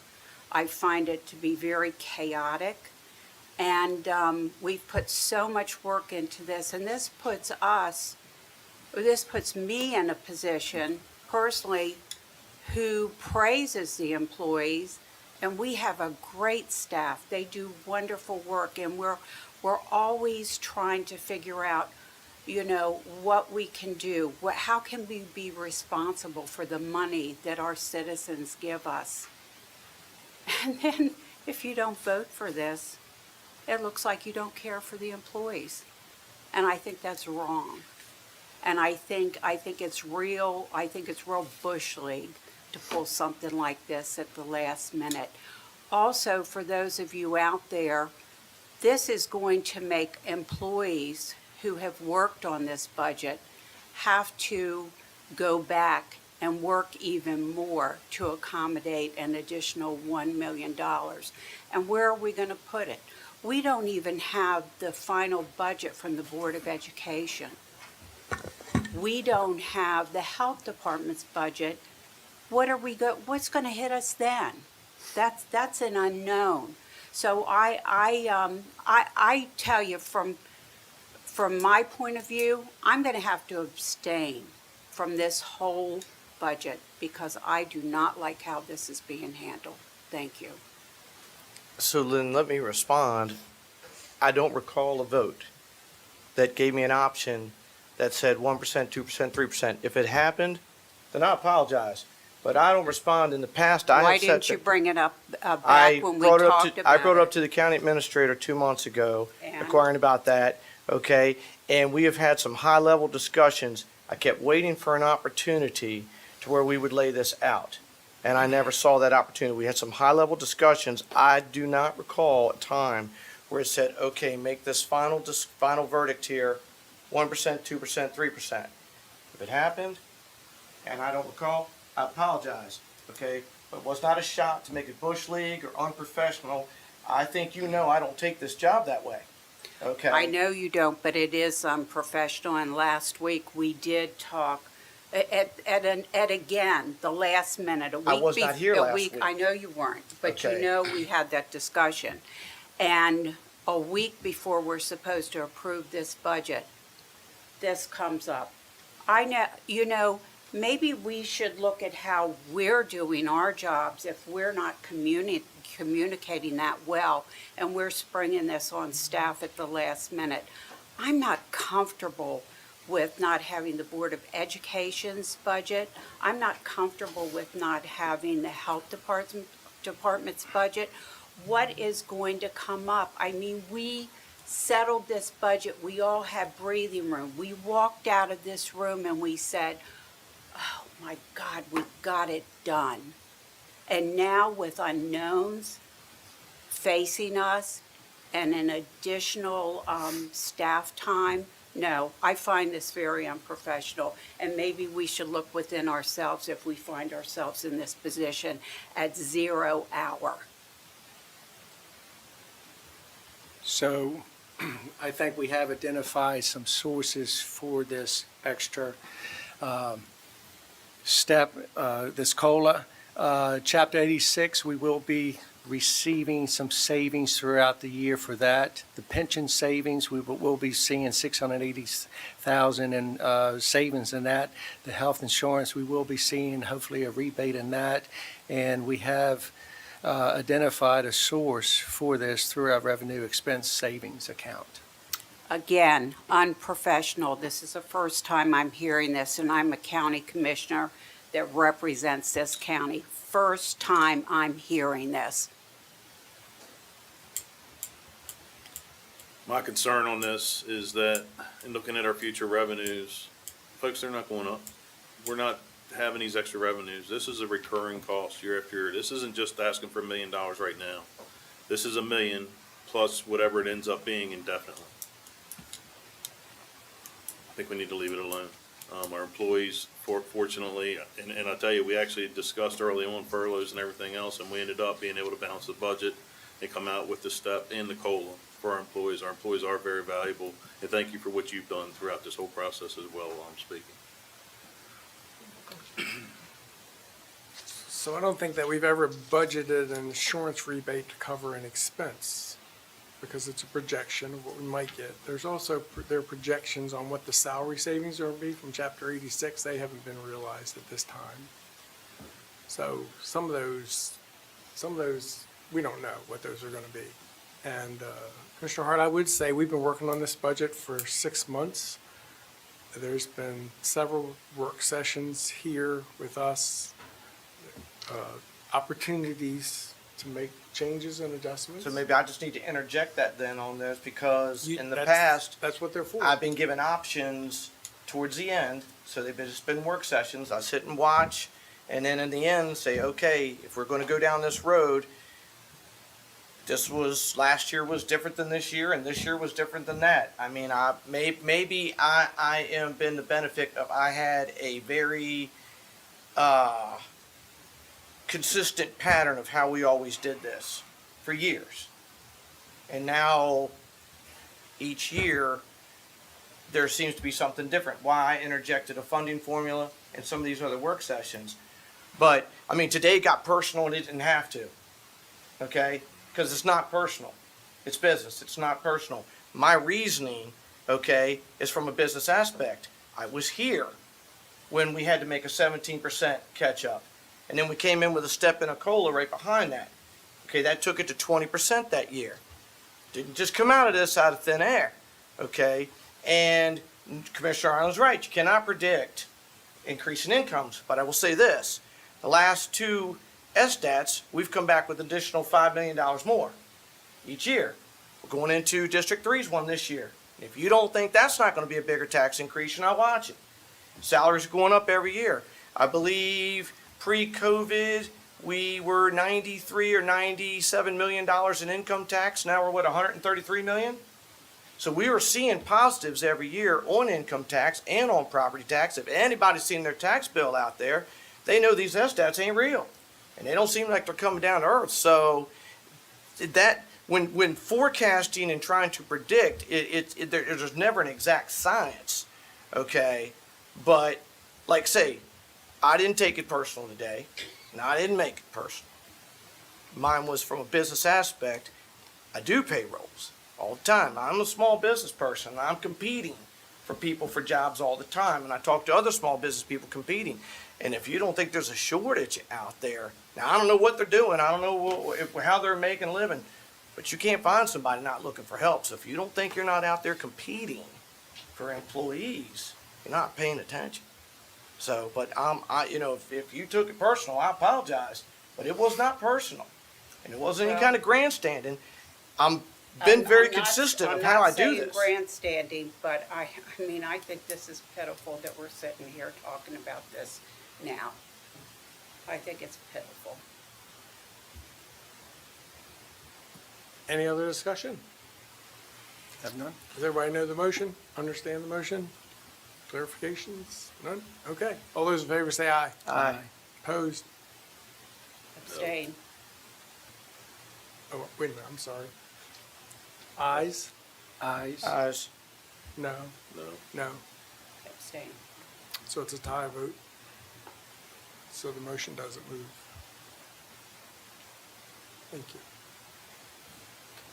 I find it to be very chaotic. And we've put so much work into this, and this puts me in a position personally who praises the employees, and we have a great staff. They do wonderful work, and we're always trying to figure out, you know, what we can do. How can we be responsible for the money that our citizens give us? And then if you don't vote for this, it looks like you don't care for the employees. And I think that's wrong. And I think it's real bush league to pull something like this at the last minute. Also, for those of you out there, this is going to make employees who have worked on this budget have to go back and work even more to accommodate an additional $1 million. And where are we going to put it? We don't even have the final budget from the Board of Education. We don't have the health department's budget. What's going to hit us then? That's an unknown. So I tell you, from my point of view, I'm going to have to abstain from this whole budget because I do not like how this is being handled. Thank you. So Lynn, let me respond. I don't recall a vote that gave me an option that said 1%, 2%, 3%. If it happened, then I apologize. But I don't respond. In the past, I Why have didn't said you bring it up back I when we brought it up talked to, about I brought it up it? to the county administrator 2 months ago, And? inquiring about that, okay? And we have had some high-level discussions. I kept waiting for an opportunity to where we would lay this out, and I never saw that opportunity. We had some high-level discussions. I do not recall a time where it said, okay, make this final verdict here, 1%, 2%, 3%. If it happened, and I don't recall, I apologize, okay? But it was not a shot to make it bush league or unprofessional. I think you know I don't take this job that way, okay? I know you don't, but it is unprofessional, and last week we did talk at again, the last minute, a week. I was not here last week. I know you weren't, but you Okay. know we had that discussion. And a week before we're supposed to approve this budget, this comes up. I know, you know, maybe we should look at how we're doing our jobs if we're not communicating that well, and we're springing this on staff at the last minute. I'm not comfortable with not having the Board of Education's budget. I'm not comfortable with not having the Health Department's budget. What is going to come up? I mean, we settled this budget. We all had breathing room. We walked out of this room and we said, oh my God, we got it done. And now with unknowns facing us and an additional staff time, no, I find this very unprofessional, and maybe we should look within ourselves if we find ourselves in this position at 0 hour. So I think we have identified some sources for this extra step, this COLA. Chapter 86, we will be receiving some savings throughout the year for that. The pension savings, we'll be seeing $680,000 in savings in that. The health insurance, we will be seeing hopefully a rebate in that. And we have identified a source for this through our revenue expense savings account. Again, unprofessional. This is the first time I'm hearing this, and I'm a county commissioner that represents this county. First time I'm hearing this. My concern on this is that, in looking at our future revenues, folks, they're not going up. We're not having these extra revenues, this is a recurring cost year after year. This isn't just asking for $1 million right now. This is $1 million plus whatever it ends up being indefinitely. I think we need to leave it alone. Our employees, fortunately, and I tell you, we actually discussed early on furloughs and everything else, and we ended up being able to balance the budget and come out with the step and the COLA for our employees. Our employees are very valuable, and thank you for what you've done throughout this whole process as well while I'm speaking. So I don't think that we've ever budgeted an insurance rebate to cover an expense, because it's a projection of what we might get. There's also, there are projections on what the salary savings are going to be from Chapter 86. They haven't been realized at this time. So some of those, we don't know what those are going to be. And Commissioner Hart, I would say we've been working on this budget for 6 months. There's been several work sessions here with us, opportunities to make changes and adjustments. So maybe I just need to interject that then on this, because in the That's- past, That's what they're for. I've been given options towards the end, so they've just been work sessions. I sit and watch, and then in the end say, okay, if we're gonna go down this road, last year was different than this year, and this year was different than that. I mean, maybe I am been the benefit of, I had a very, consistent pattern of how we always did this for years. And now, each year, there seems to be something different. Why I interjected a funding formula in some of these other work sessions. But, I mean, today got personal and it didn't have to, okay? Because it's not personal. It's business. It's not personal. My reasoning, okay, is from a business aspect. I was here when we had to make a 17% catch up. And then we came in with a step in a COLA right behind that. Okay, that took it to 20% that year. Didn't just come out of this out of thin air, okay? And Commissioner Arnold's right, you cannot predict increase in incomes, but I will say this. The last two SDATs, we've come back with additional $5 million more each year. We're going into District 3's one this year. If you don't think that's not going to be a bigger tax increase, you're not watching. Salaries are going up every year. I believe pre-COVID, we were $93 or $97 million in income tax. Now we're, what, $133 million? So we were seeing positives every year on income tax and on property tax. If anybody's seen their tax bill out there, they know these SDATs ain't real. And they don't seem like they're coming down to earth. So that, when forecasting and trying to predict, there's never an exact science, okay? But, like say, I didn't take it personal today, and I didn't make it personal. Mine was from a business aspect. I do payrolls all the time. I'm a small business person. I'm competing for people for jobs all the time, and I talk to other small business people competing. And if you don't think there's a shortage out there, now I don't know what they're doing. I don't know how they're making a living, but you can't find somebody not looking for help. So if you don't think you're not out there competing for employees, you're not paying attention. So, but if you took it personal, I apologize, but it was not personal, and it wasn't any kind of grandstanding. I'm very consistent of how I do this. I'm not saying grandstanding, but I mean, I think this is pitiful that we're sitting here talking about this now. I think it's pitiful. Any other discussion? Have none? Does everybody know the motion? Understand the motion? Clarifications? None? Okay. All those in favor say aye. Aye. Opposed? Abstain. Oh, wait a minute, I'm sorry. Ayes? Ayes. Ayes. No. No. No. Abstain. So it's a tie vote. So the motion doesn't move. Thank you.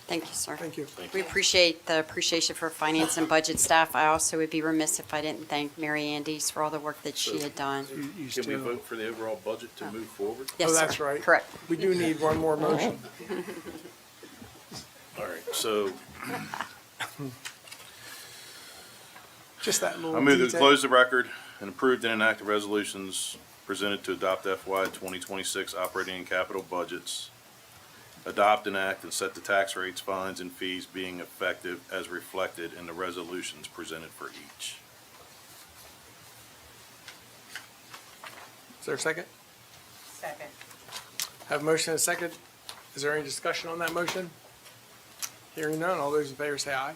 Thank you, sir. Thank you. We appreciate the appreciation for finance and budget staff. I also would be remiss if I didn't thank Mary Andes for all the work that she had done. Can we vote for the overall budget to move forward? Yes, Oh, sir. that's right. Correct. We do need one more motion. All right, so Just that little I move to detail. close the record and approve and enact the resolutions presented to adopt FY 2026 operating and capital budgets. Adopt, enact, and set the tax rates, fines, and fees being effective as reflected in the resolutions presented for each. Is there a second? Second. Have a motion and a second. Is there any discussion on that motion? Hearing none, all those in favor say aye.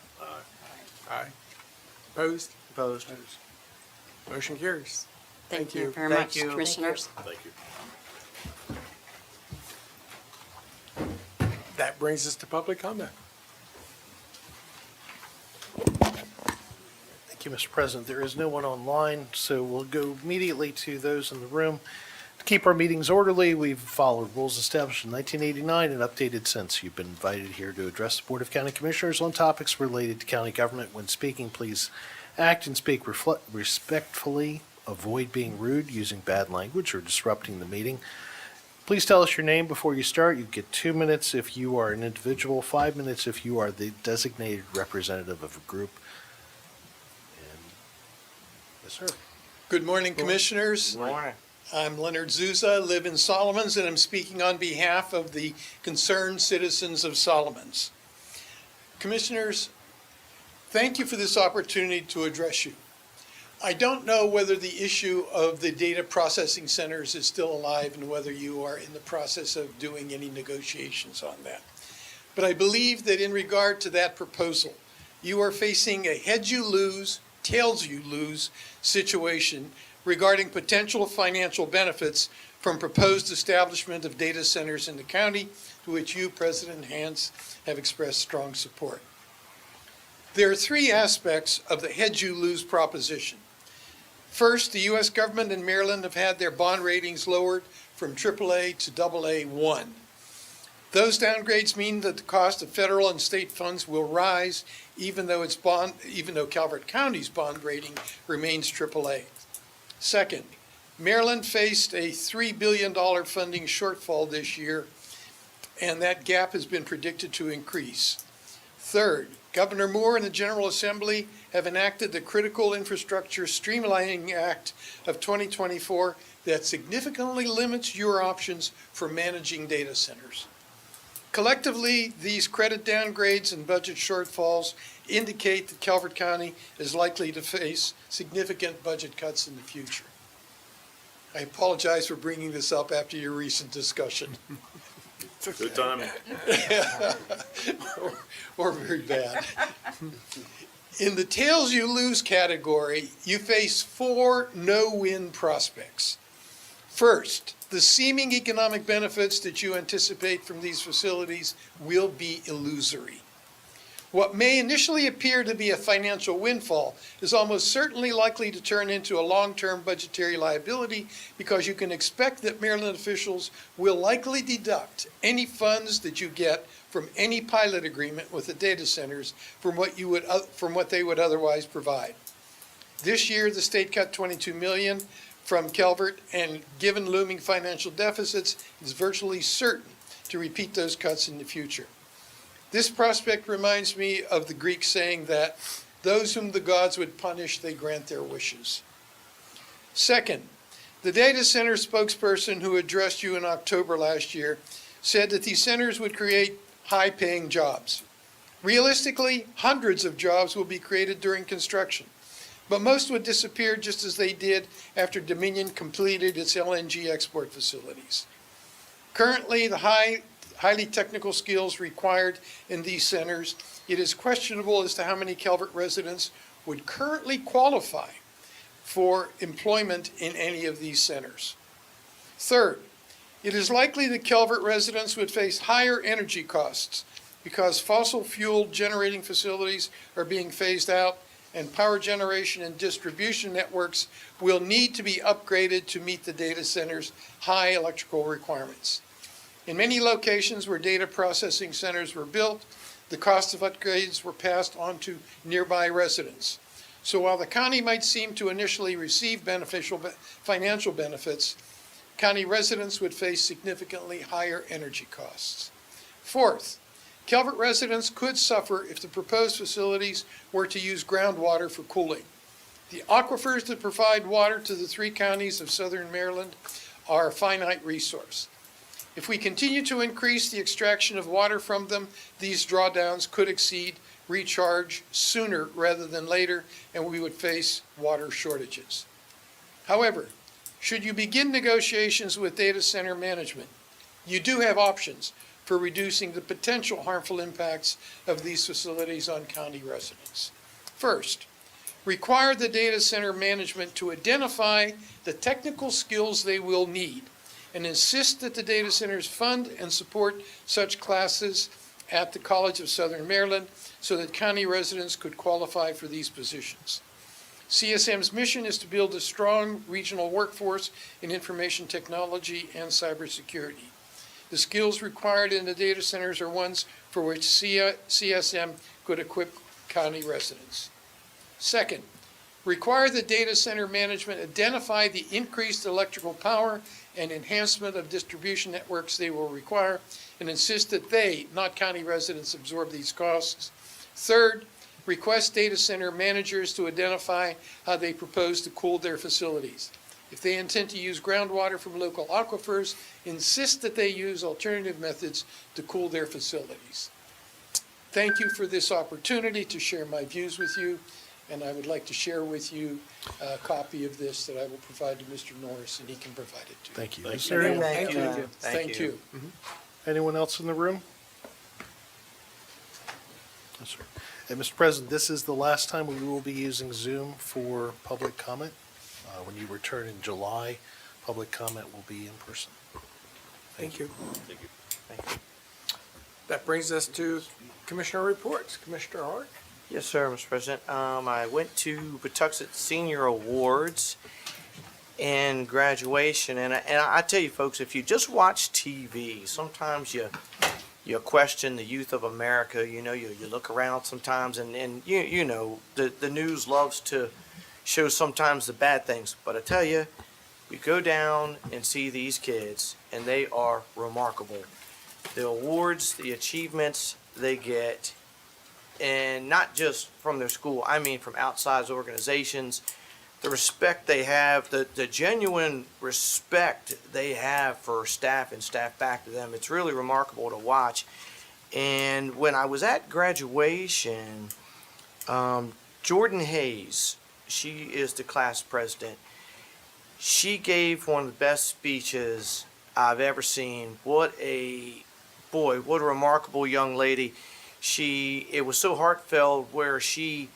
Aye. Opposed? Opposed. Motion carries. Thank you very Thank much, you. Commissioners. Thank you. That brings us to public comment. Thank you, Mr. President. There is no one online, so we'll go immediately to those in the room. To keep our meetings orderly, we've followed rules established in 1989 and updated since. You've been invited here to address the Board of County Commissioners on topics related to county government. When speaking, please act and speak respectfully. Avoid being rude, using bad language, or disrupting the meeting. Please tell us your name before you start. You get 2 minutes if you are an individual, 5 minutes if you are the designated representative of a group. And, yes, sir. Good morning, Commissioners. Good morning. I'm Leonard Zuzza, live in Solomons, and I'm speaking on behalf of the concerned citizens of Solomons. Commissioners, thank you for this opportunity to address you. I don't know whether the issue of the data processing centers is still alive and whether you are in the process of doing any negotiations on that. But I believe that in regard to that proposal, you are facing a heads you lose, tails you lose situation regarding potential financial benefits from proposed establishment of data centers in the county, to which you, President Hance, have expressed strong support. There are three aspects of the heads you lose proposition. First, the U.S. government and Maryland have had their bond ratings lowered from AAA to AA1. Those downgrades mean that the cost of federal and state funds will rise, even though Calvert County's bond rating remains AAA. Second, Maryland faced a $3 billion funding shortfall this year, and that gap has been predicted to increase. Third, Governor Moore and the General Assembly have enacted the Critical Infrastructure Streamlining Act of 2024 that significantly limits your options for managing data centers. Collectively, these credit downgrades and budget shortfalls indicate that Calvert County is likely to face significant budget cuts in the future. I apologize for bringing this up after your recent discussion. Good timing. or very bad. In the tails you lose category, you face four no-win prospects. First, the seeming economic benefits that you anticipate from these facilities will be illusory. What may initially appear to be a financial windfall is almost certainly likely to turn into a long-term budgetary liability, because you can expect that Maryland officials will likely deduct any funds that you get from any pilot agreement with the data centers from what they would otherwise provide. This year, the state cut $22 million from Calvert, and given looming financial deficits, it's virtually certain to repeat those cuts in the future. This prospect reminds me of the Greek saying that those whom the gods would punish, they grant their wishes. Second, the data center spokesperson who addressed you in October last year said that these centers would create high-paying jobs. Realistically, hundreds of jobs will be created during construction, but most would disappear just as they did after Dominion completed its LNG export facilities. Currently, the highly technical skills required in these centers, it is questionable as to how many Calvert residents would currently qualify for employment in any of these centers. Third, it is likely that Calvert residents would face higher energy costs because fossil fuel generating facilities are being phased out, and power generation and distribution networks will need to be upgraded to meet the data center's high electrical requirements. In many locations where data processing centers were built, the cost of upgrades were passed on to nearby residents. So while the county might seem to initially receive beneficial financial benefits, county residents would face significantly higher energy costs. Fourth, Calvert residents could suffer if the proposed facilities were to use groundwater for cooling. The aquifers that provide water to the three counties of southern Maryland are a finite resource. If we continue to increase the extraction of water from them, these drawdowns could exceed recharge sooner rather than later, and we would face water shortages. However, Should you begin negotiations with data center management, you do have options for reducing the potential harmful impacts of these facilities on county residents. First, require the data center management to identify the technical skills they will need and insist that the data centers fund and support such classes at the College of Southern Maryland so that county residents could qualify for these positions. CSM's mission is to build a strong regional workforce in information technology and cybersecurity. The skills required in the data centers are ones for which CSM could equip county residents. Second, require the data center management identify the increased electrical power and enhancement of distribution networks they will require and insist that they, not county residents, absorb these costs. Third, request data center managers to identify how they propose to cool their facilities. If they intend to use groundwater from local aquifers, insist that they use alternative methods to cool their facilities. Thank you for this opportunity to share my views with you, and I would like to share with you a copy of this that I will provide to Mr. Norris, and he can provide it to you. Thank you. Thank Is you. there anyone- Thank you. Thank you. Anyone else in the room? Yes, sir. And Mr. President, this is the last time we will be using Zoom for public comment. When you return in July, public comment will be in person. Thank you. Thank you. Thank you. That brings us to Commissioner reports. Commissioner Hart? Yes, sir, Mr. President. I went to Patuxent Senior Awards and graduation, and I tell you, folks, if you just watch TV, sometimes you question the youth of America. You know, you look around sometimes, and you know the news loves to show sometimes the bad things. But I tell you, you go down and see these kids, and they are remarkable. The awards, the achievements they get, and not just from their school, I mean from outside organizations, the respect they have, the genuine respect they have for staff and staff back to them, it's really remarkable to watch. And when I was at graduation, Jordan Hayes, she is the class president, she gave one of the best speeches I've ever seen. What a remarkable young lady. It was so heartfelt where she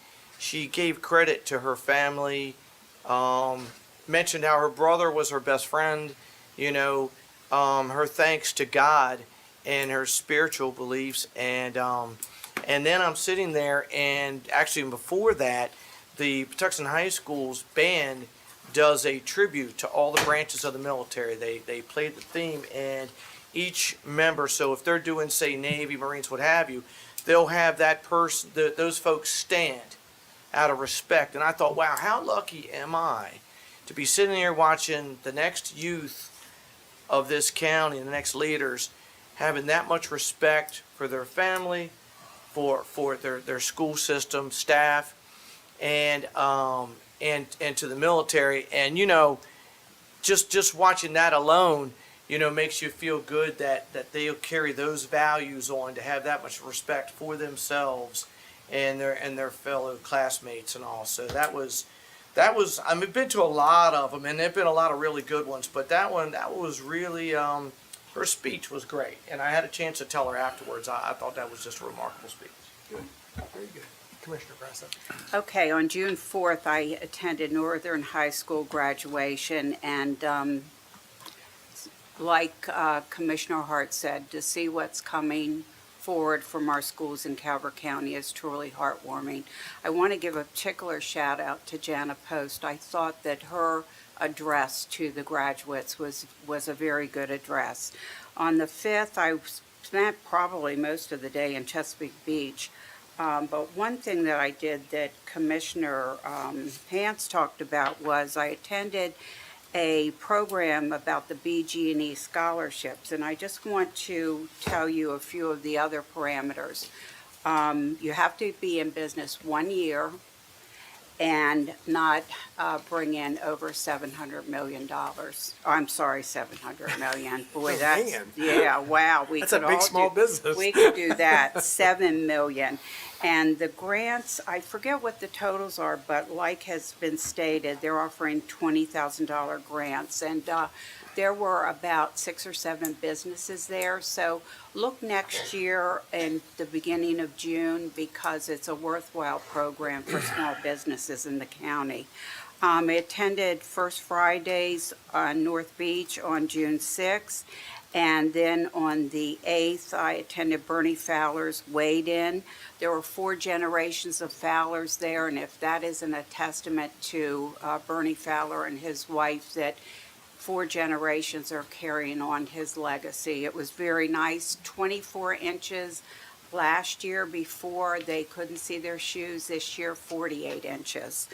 gave credit to her family, mentioned how her brother was her best friend, her thanks to God and her spiritual beliefs. And then I'm sitting there, and actually before that, the Patuxent High School's band does a tribute to all the branches of the military. They played the theme, and each member, so if they're doing, say, Navy, Marines, what have you, they'll have that person, those folks stand out of respect. And I thought, wow, how lucky am I to be sitting here watching the next youth of this county and the next leaders having that much respect for their family, for their school system, staff, and to the military. And just watching that alone, makes you feel good that they'll carry those values on, to have that much respect for themselves and their fellow classmates and all. So that was I've been to a lot of them, and there've been a lot of really good ones, but that was really her speech was great, and I had a chance to tell her afterwards. I thought that was just a remarkable speech. Good. Very good. Commissioner Grasso. Okay, on June 4th, I attended Northern High School graduation, and like Commissioner Hart said, to see what's coming forward from our schools in Calvert County is truly heartwarming. I want to give a particular shout out to Jana Post. I thought that her address to the graduates was a very good address. On the 5th, I spent probably most of the day in Chesapeake Beach. But one thing that I did that Commissioner Hance talked about was I attended a program about the BG&E scholarships, and I just want to tell you a few of the other parameters. You have to be in business 1 year and not bring in over $700 million. I'm sorry, $700 million. Boy, that's, Man. yeah, wow. That's a big, small business. We could do that, $7 million. And the grants, I forget what the totals are, but like has been stated, they're offering $20,000 grants. And there were about 6 or 7 businesses there. So look next year in the beginning of June because it's a worthwhile program for small businesses in the county. I attended First Fridays on North Beach on June 6th. And then on the 8th, I attended Bernie Fowler's Wade-In. There were 4 generations of Fowlers there, and if that isn't a testament to Bernie Fowler and his wife, that 4 generations are carrying on his legacy. It was very nice, 24 inches last year before they couldn't see their shoes. This year, 48 inches.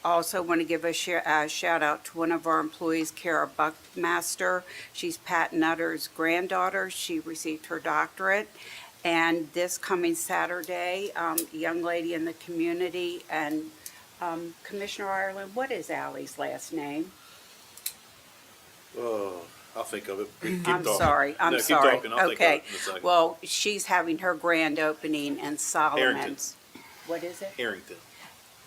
Also want to give a shout out to one of our employees, Kara Buckmaster. She's Pat Nutter's granddaughter. She received her doctorate. And this coming Saturday, a young lady in the community, and Commissioner Ireland, what is Allie's last name? Oh, I'll think of it. Keep I'm talking. sorry, I'm No, keep sorry. talking. I'll think of Okay, it in a second. well, she's having her grand opening in Solomon's. What is it? Harrington.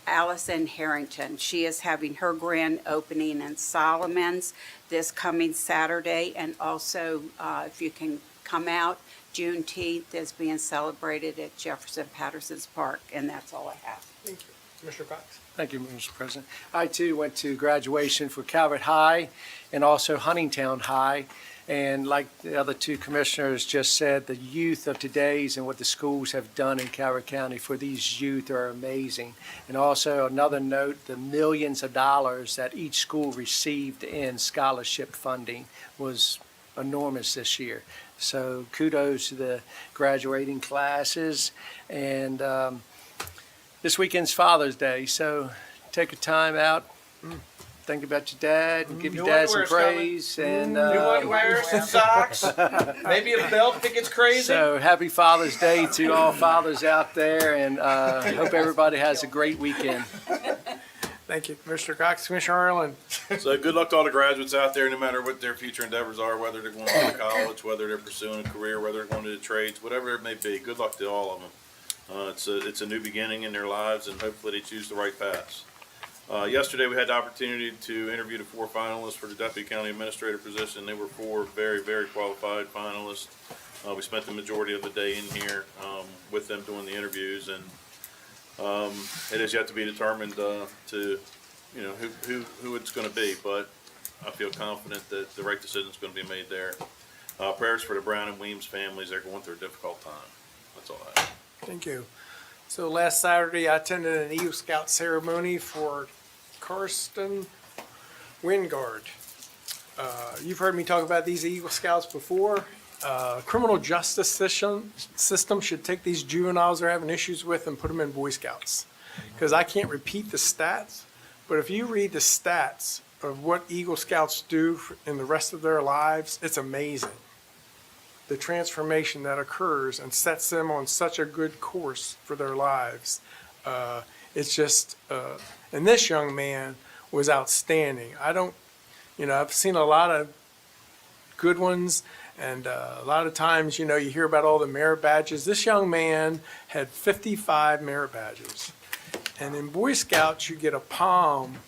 Allison Harrington. She is having her grand opening in Solomon's this coming Saturday, and also, if you can come out, Juneteenth is being celebrated at Jefferson Patterson's Park, and that's all I have. Thank you. Commissioner Cox? Thank you, Mr. President. I too went to graduation for Calvert High and also Huntingtown High. And like the other 2 commissioners just said, the youth of today's and what the schools have done in Calvert County for these youth are amazing. And also another note, the millions of dollars that each school received in scholarship funding was enormous this year. So kudos to the graduating classes. And this weekend's Father's Day, so take a time out, think about your dad, and give your dad some praise. And New underwear, some socks, maybe a belt if it gets crazy. so happy Father's Day to all fathers out there, and hope everybody has a great weekend. Thank you, Commissioner Cox. Commissioner Ireland? So good luck to all the graduates out there, no matter what their future endeavors are, whether they're going to college, whether they're pursuing a career, whether they're going to the trades, whatever it may be. Good luck to all of them. It's a new beginning in their lives, and hopefully they choose the right paths. Yesterday, we had the opportunity to interview the 4 finalists for the Deputy County Administrator position. They were 4 very, very qualified finalists. We spent the majority of the day in here with them doing the interviews, and it is yet to be determined who it's going to be. But I feel confident that the right decision is going to be made there. Prayers for the Brown and Weems families. They're going through a difficult time. That's all I have. Thank you. So last Saturday, I attended an Eagle Scout ceremony for Karsten Wingard. You've heard me talk about these Eagle Scouts before. Criminal justice system should take these juveniles they're having issues with and put them in Boy Scouts. Because I can't repeat the stats, but if you read the stats of what Eagle Scouts do in the rest of their lives, it's amazing. The transformation that occurs and sets them on such a good course for their lives. It's just, and this young man was outstanding. I've seen a lot of good ones, and a lot of times, you hear about all the merit badges. This young man had 55 merit badges. And in Boy Scouts, you get a palm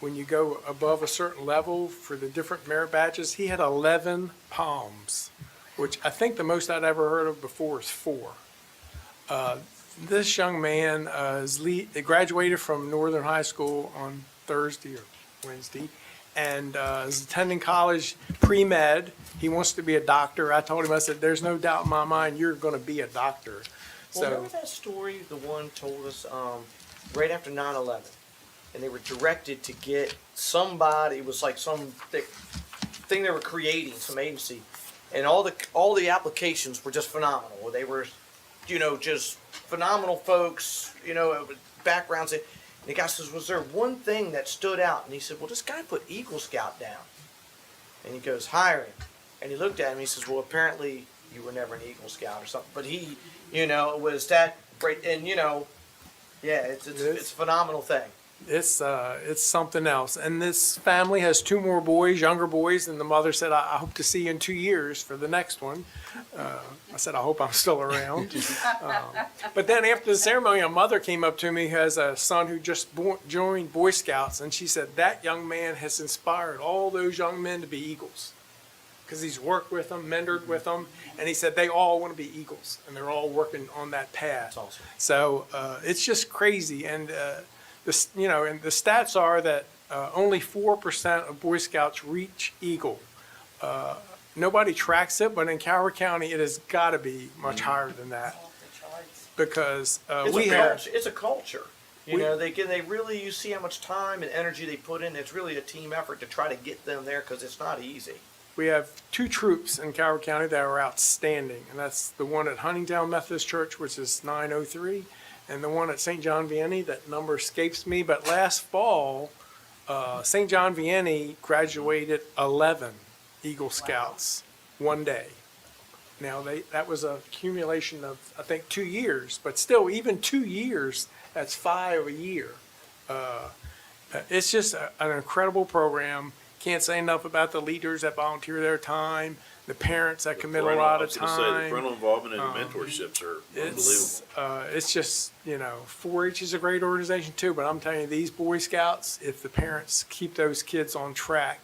when you go above a certain level for the different merit badges. He had 11 palms, which I think the most I'd ever heard of before is 4. This young man graduated from Northern High School on Thursday or Wednesday, and is attending college pre-med. He wants to be a doctor. I told him, I said, there's no doubt in my mind you're going to be a doctor. Well, remember that story the one told us right after 9/11, and they were directed to get somebody. It was like some thing they were creating, some agency, and all the applications were just phenomenal. They were, just phenomenal folks, backgrounds. And the guy says, was there one thing that stood out? And he said, well, this guy put Eagle Scout down. And he goes, hiring. And he looked at him, and he says, well, apparently you were never an Eagle Scout or something. But he, it was that great. And, yeah, it's a phenomenal thing. It's something else. And this family has two more boys, younger boys, and the mother said, I hope to see you in 2 years for the next one. I said, I hope I'm still around. But then after the ceremony, a mother came up to me who has a son who just joined Boy Scouts, and she said, that young man has inspired all those young men to be Eagles. Because he's worked with them, mentored with them, and he said they all want to be Eagles, and they're all working on that path. That's awesome. So it's just crazy, and and the stats are that only 4% of Boy Scouts reach Eagle. Nobody tracks it, but in Coward County, it has got to be much higher than that. Because It's a culture. You know, they really, you see how much time and energy they put in. It's really a team effort to try to get them there because it's not easy. We have two troops in Coward County that are outstanding, and that's the one at Huntingtown Methodist Church, which is 903, and the one at St. John Vianney. That number escapes me, but last fall, St. John Vianney graduated 11 Eagle Scouts one day. Now, that was a accumulation of, I think, 2 years, but still, even 2 years, that's 5 a year. It's just an incredible program. Can't say enough about the leaders that volunteer their time, the parents that commit a lot of time. The parental involvement and the mentorships are unbelievable. It's just, 4-H is a great organization too, but I'm telling you, these Boy Scouts, if the parents keep those kids on track,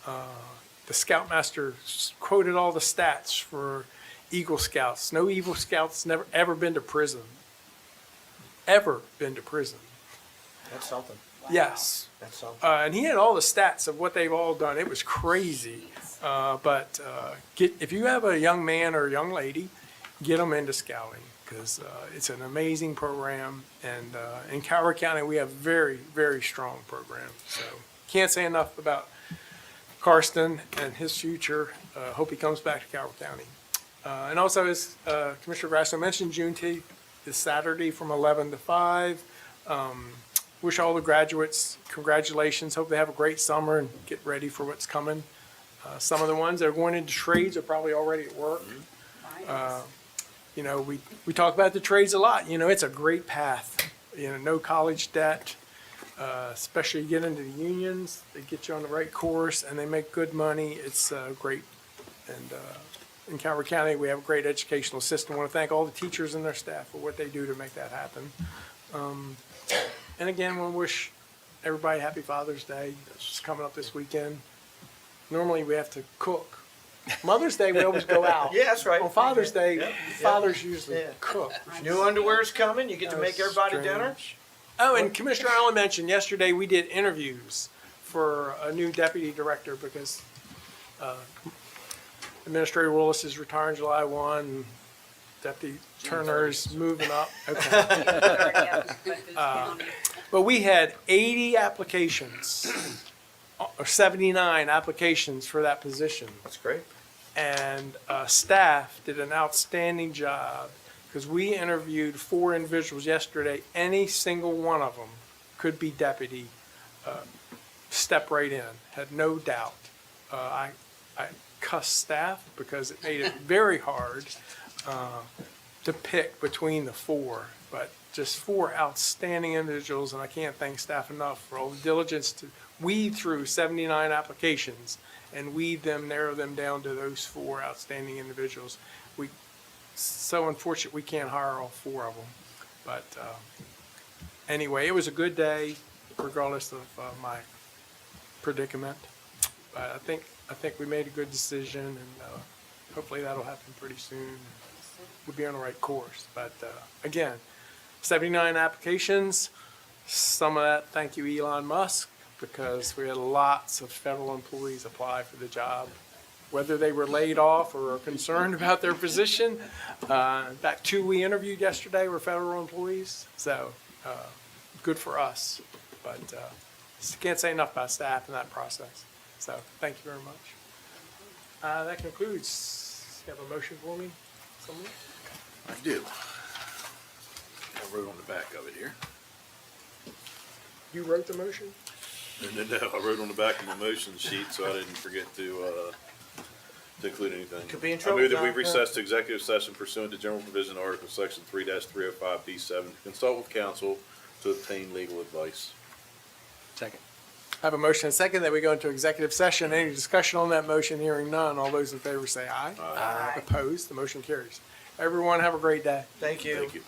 the Scoutmaster quoted all the stats for Eagle Scouts. No Eagle Scouts never ever been to prison. Ever been to prison. That's something. Yes. That's something. And he had all the stats of what they've all done. It was crazy. But if you have a young man or a young lady, get them into scouting because it's an amazing program. And in Coward County, we have very, very strong programs. So can't say enough about Karsten and his future. Hope he comes back to Coward County. And also, as Commissioner Grasso mentioned, Juneteenth is Saturday from 11 to 5. Wish all the graduates congratulations. Hope they have a great summer and get ready for what's coming. Some of the ones that are going into trades are probably already at work. We talk about the trades a lot. It's a great path. No college debt, especially you get into the unions. They get you on the right course and they make good money. It's great. And in Coward County, we have a great educational system. I want to thank all the teachers and their staff for what they do to make that happen. And again, I want to wish everybody happy Father's Day. It's coming up this weekend. Normally, we have to cook. Mother's Day, we always go out. Yeah, that's right. On Father's Day, fathers usually cook. New underwear's coming. You get to make everybody dinner. Oh, and Commissioner Allen mentioned yesterday we did interviews for a new deputy director because Administrator Willis is retiring July 1. And Deputy Turner is moving up. Okay. But we had 80 applications, or 79 applications for that position. That's great. And staff did an outstanding job because we interviewed 4 individuals yesterday. Any single one of them could be deputy, step right in, had no doubt. I cussed staff because it made it very hard to pick between the 4, but just 4 outstanding individuals, and I can't thank staff enough for all the diligence to weed through 79 applications and narrow them down to those 4 outstanding individuals. So unfortunate we can't hire all 4 of them, but anyway, it was a good day regardless of my predicament. But I think we made a good decision, and hopefully that'll happen pretty soon. We'll be on the right course. But again, 79 applications. Some of that, thank you, Elon Musk, because we had lots of federal employees apply for the job, whether they were laid off or are concerned about their position. In fact, 2 we interviewed yesterday were federal employees, so good for us. But can't say enough about staff in that process. So thank you very much. That concludes. You have a motion for me? Someone? I do. I wrote on the back of it here. You wrote the motion? No, I wrote on the back of my motion sheet, so I didn't forget to include anything. Could be in I trouble move that now, we recess to executive session pursuant to general provision Article Section 3-305B7 to consult with counsel to obtain legal advice. Second. I have a motion and a second that we go into executive session. Any discussion on that motion? Hearing none. All those in favor say aye. Aye. Opposed? The motion carries. Everyone have a great day. Thank you. Thank you.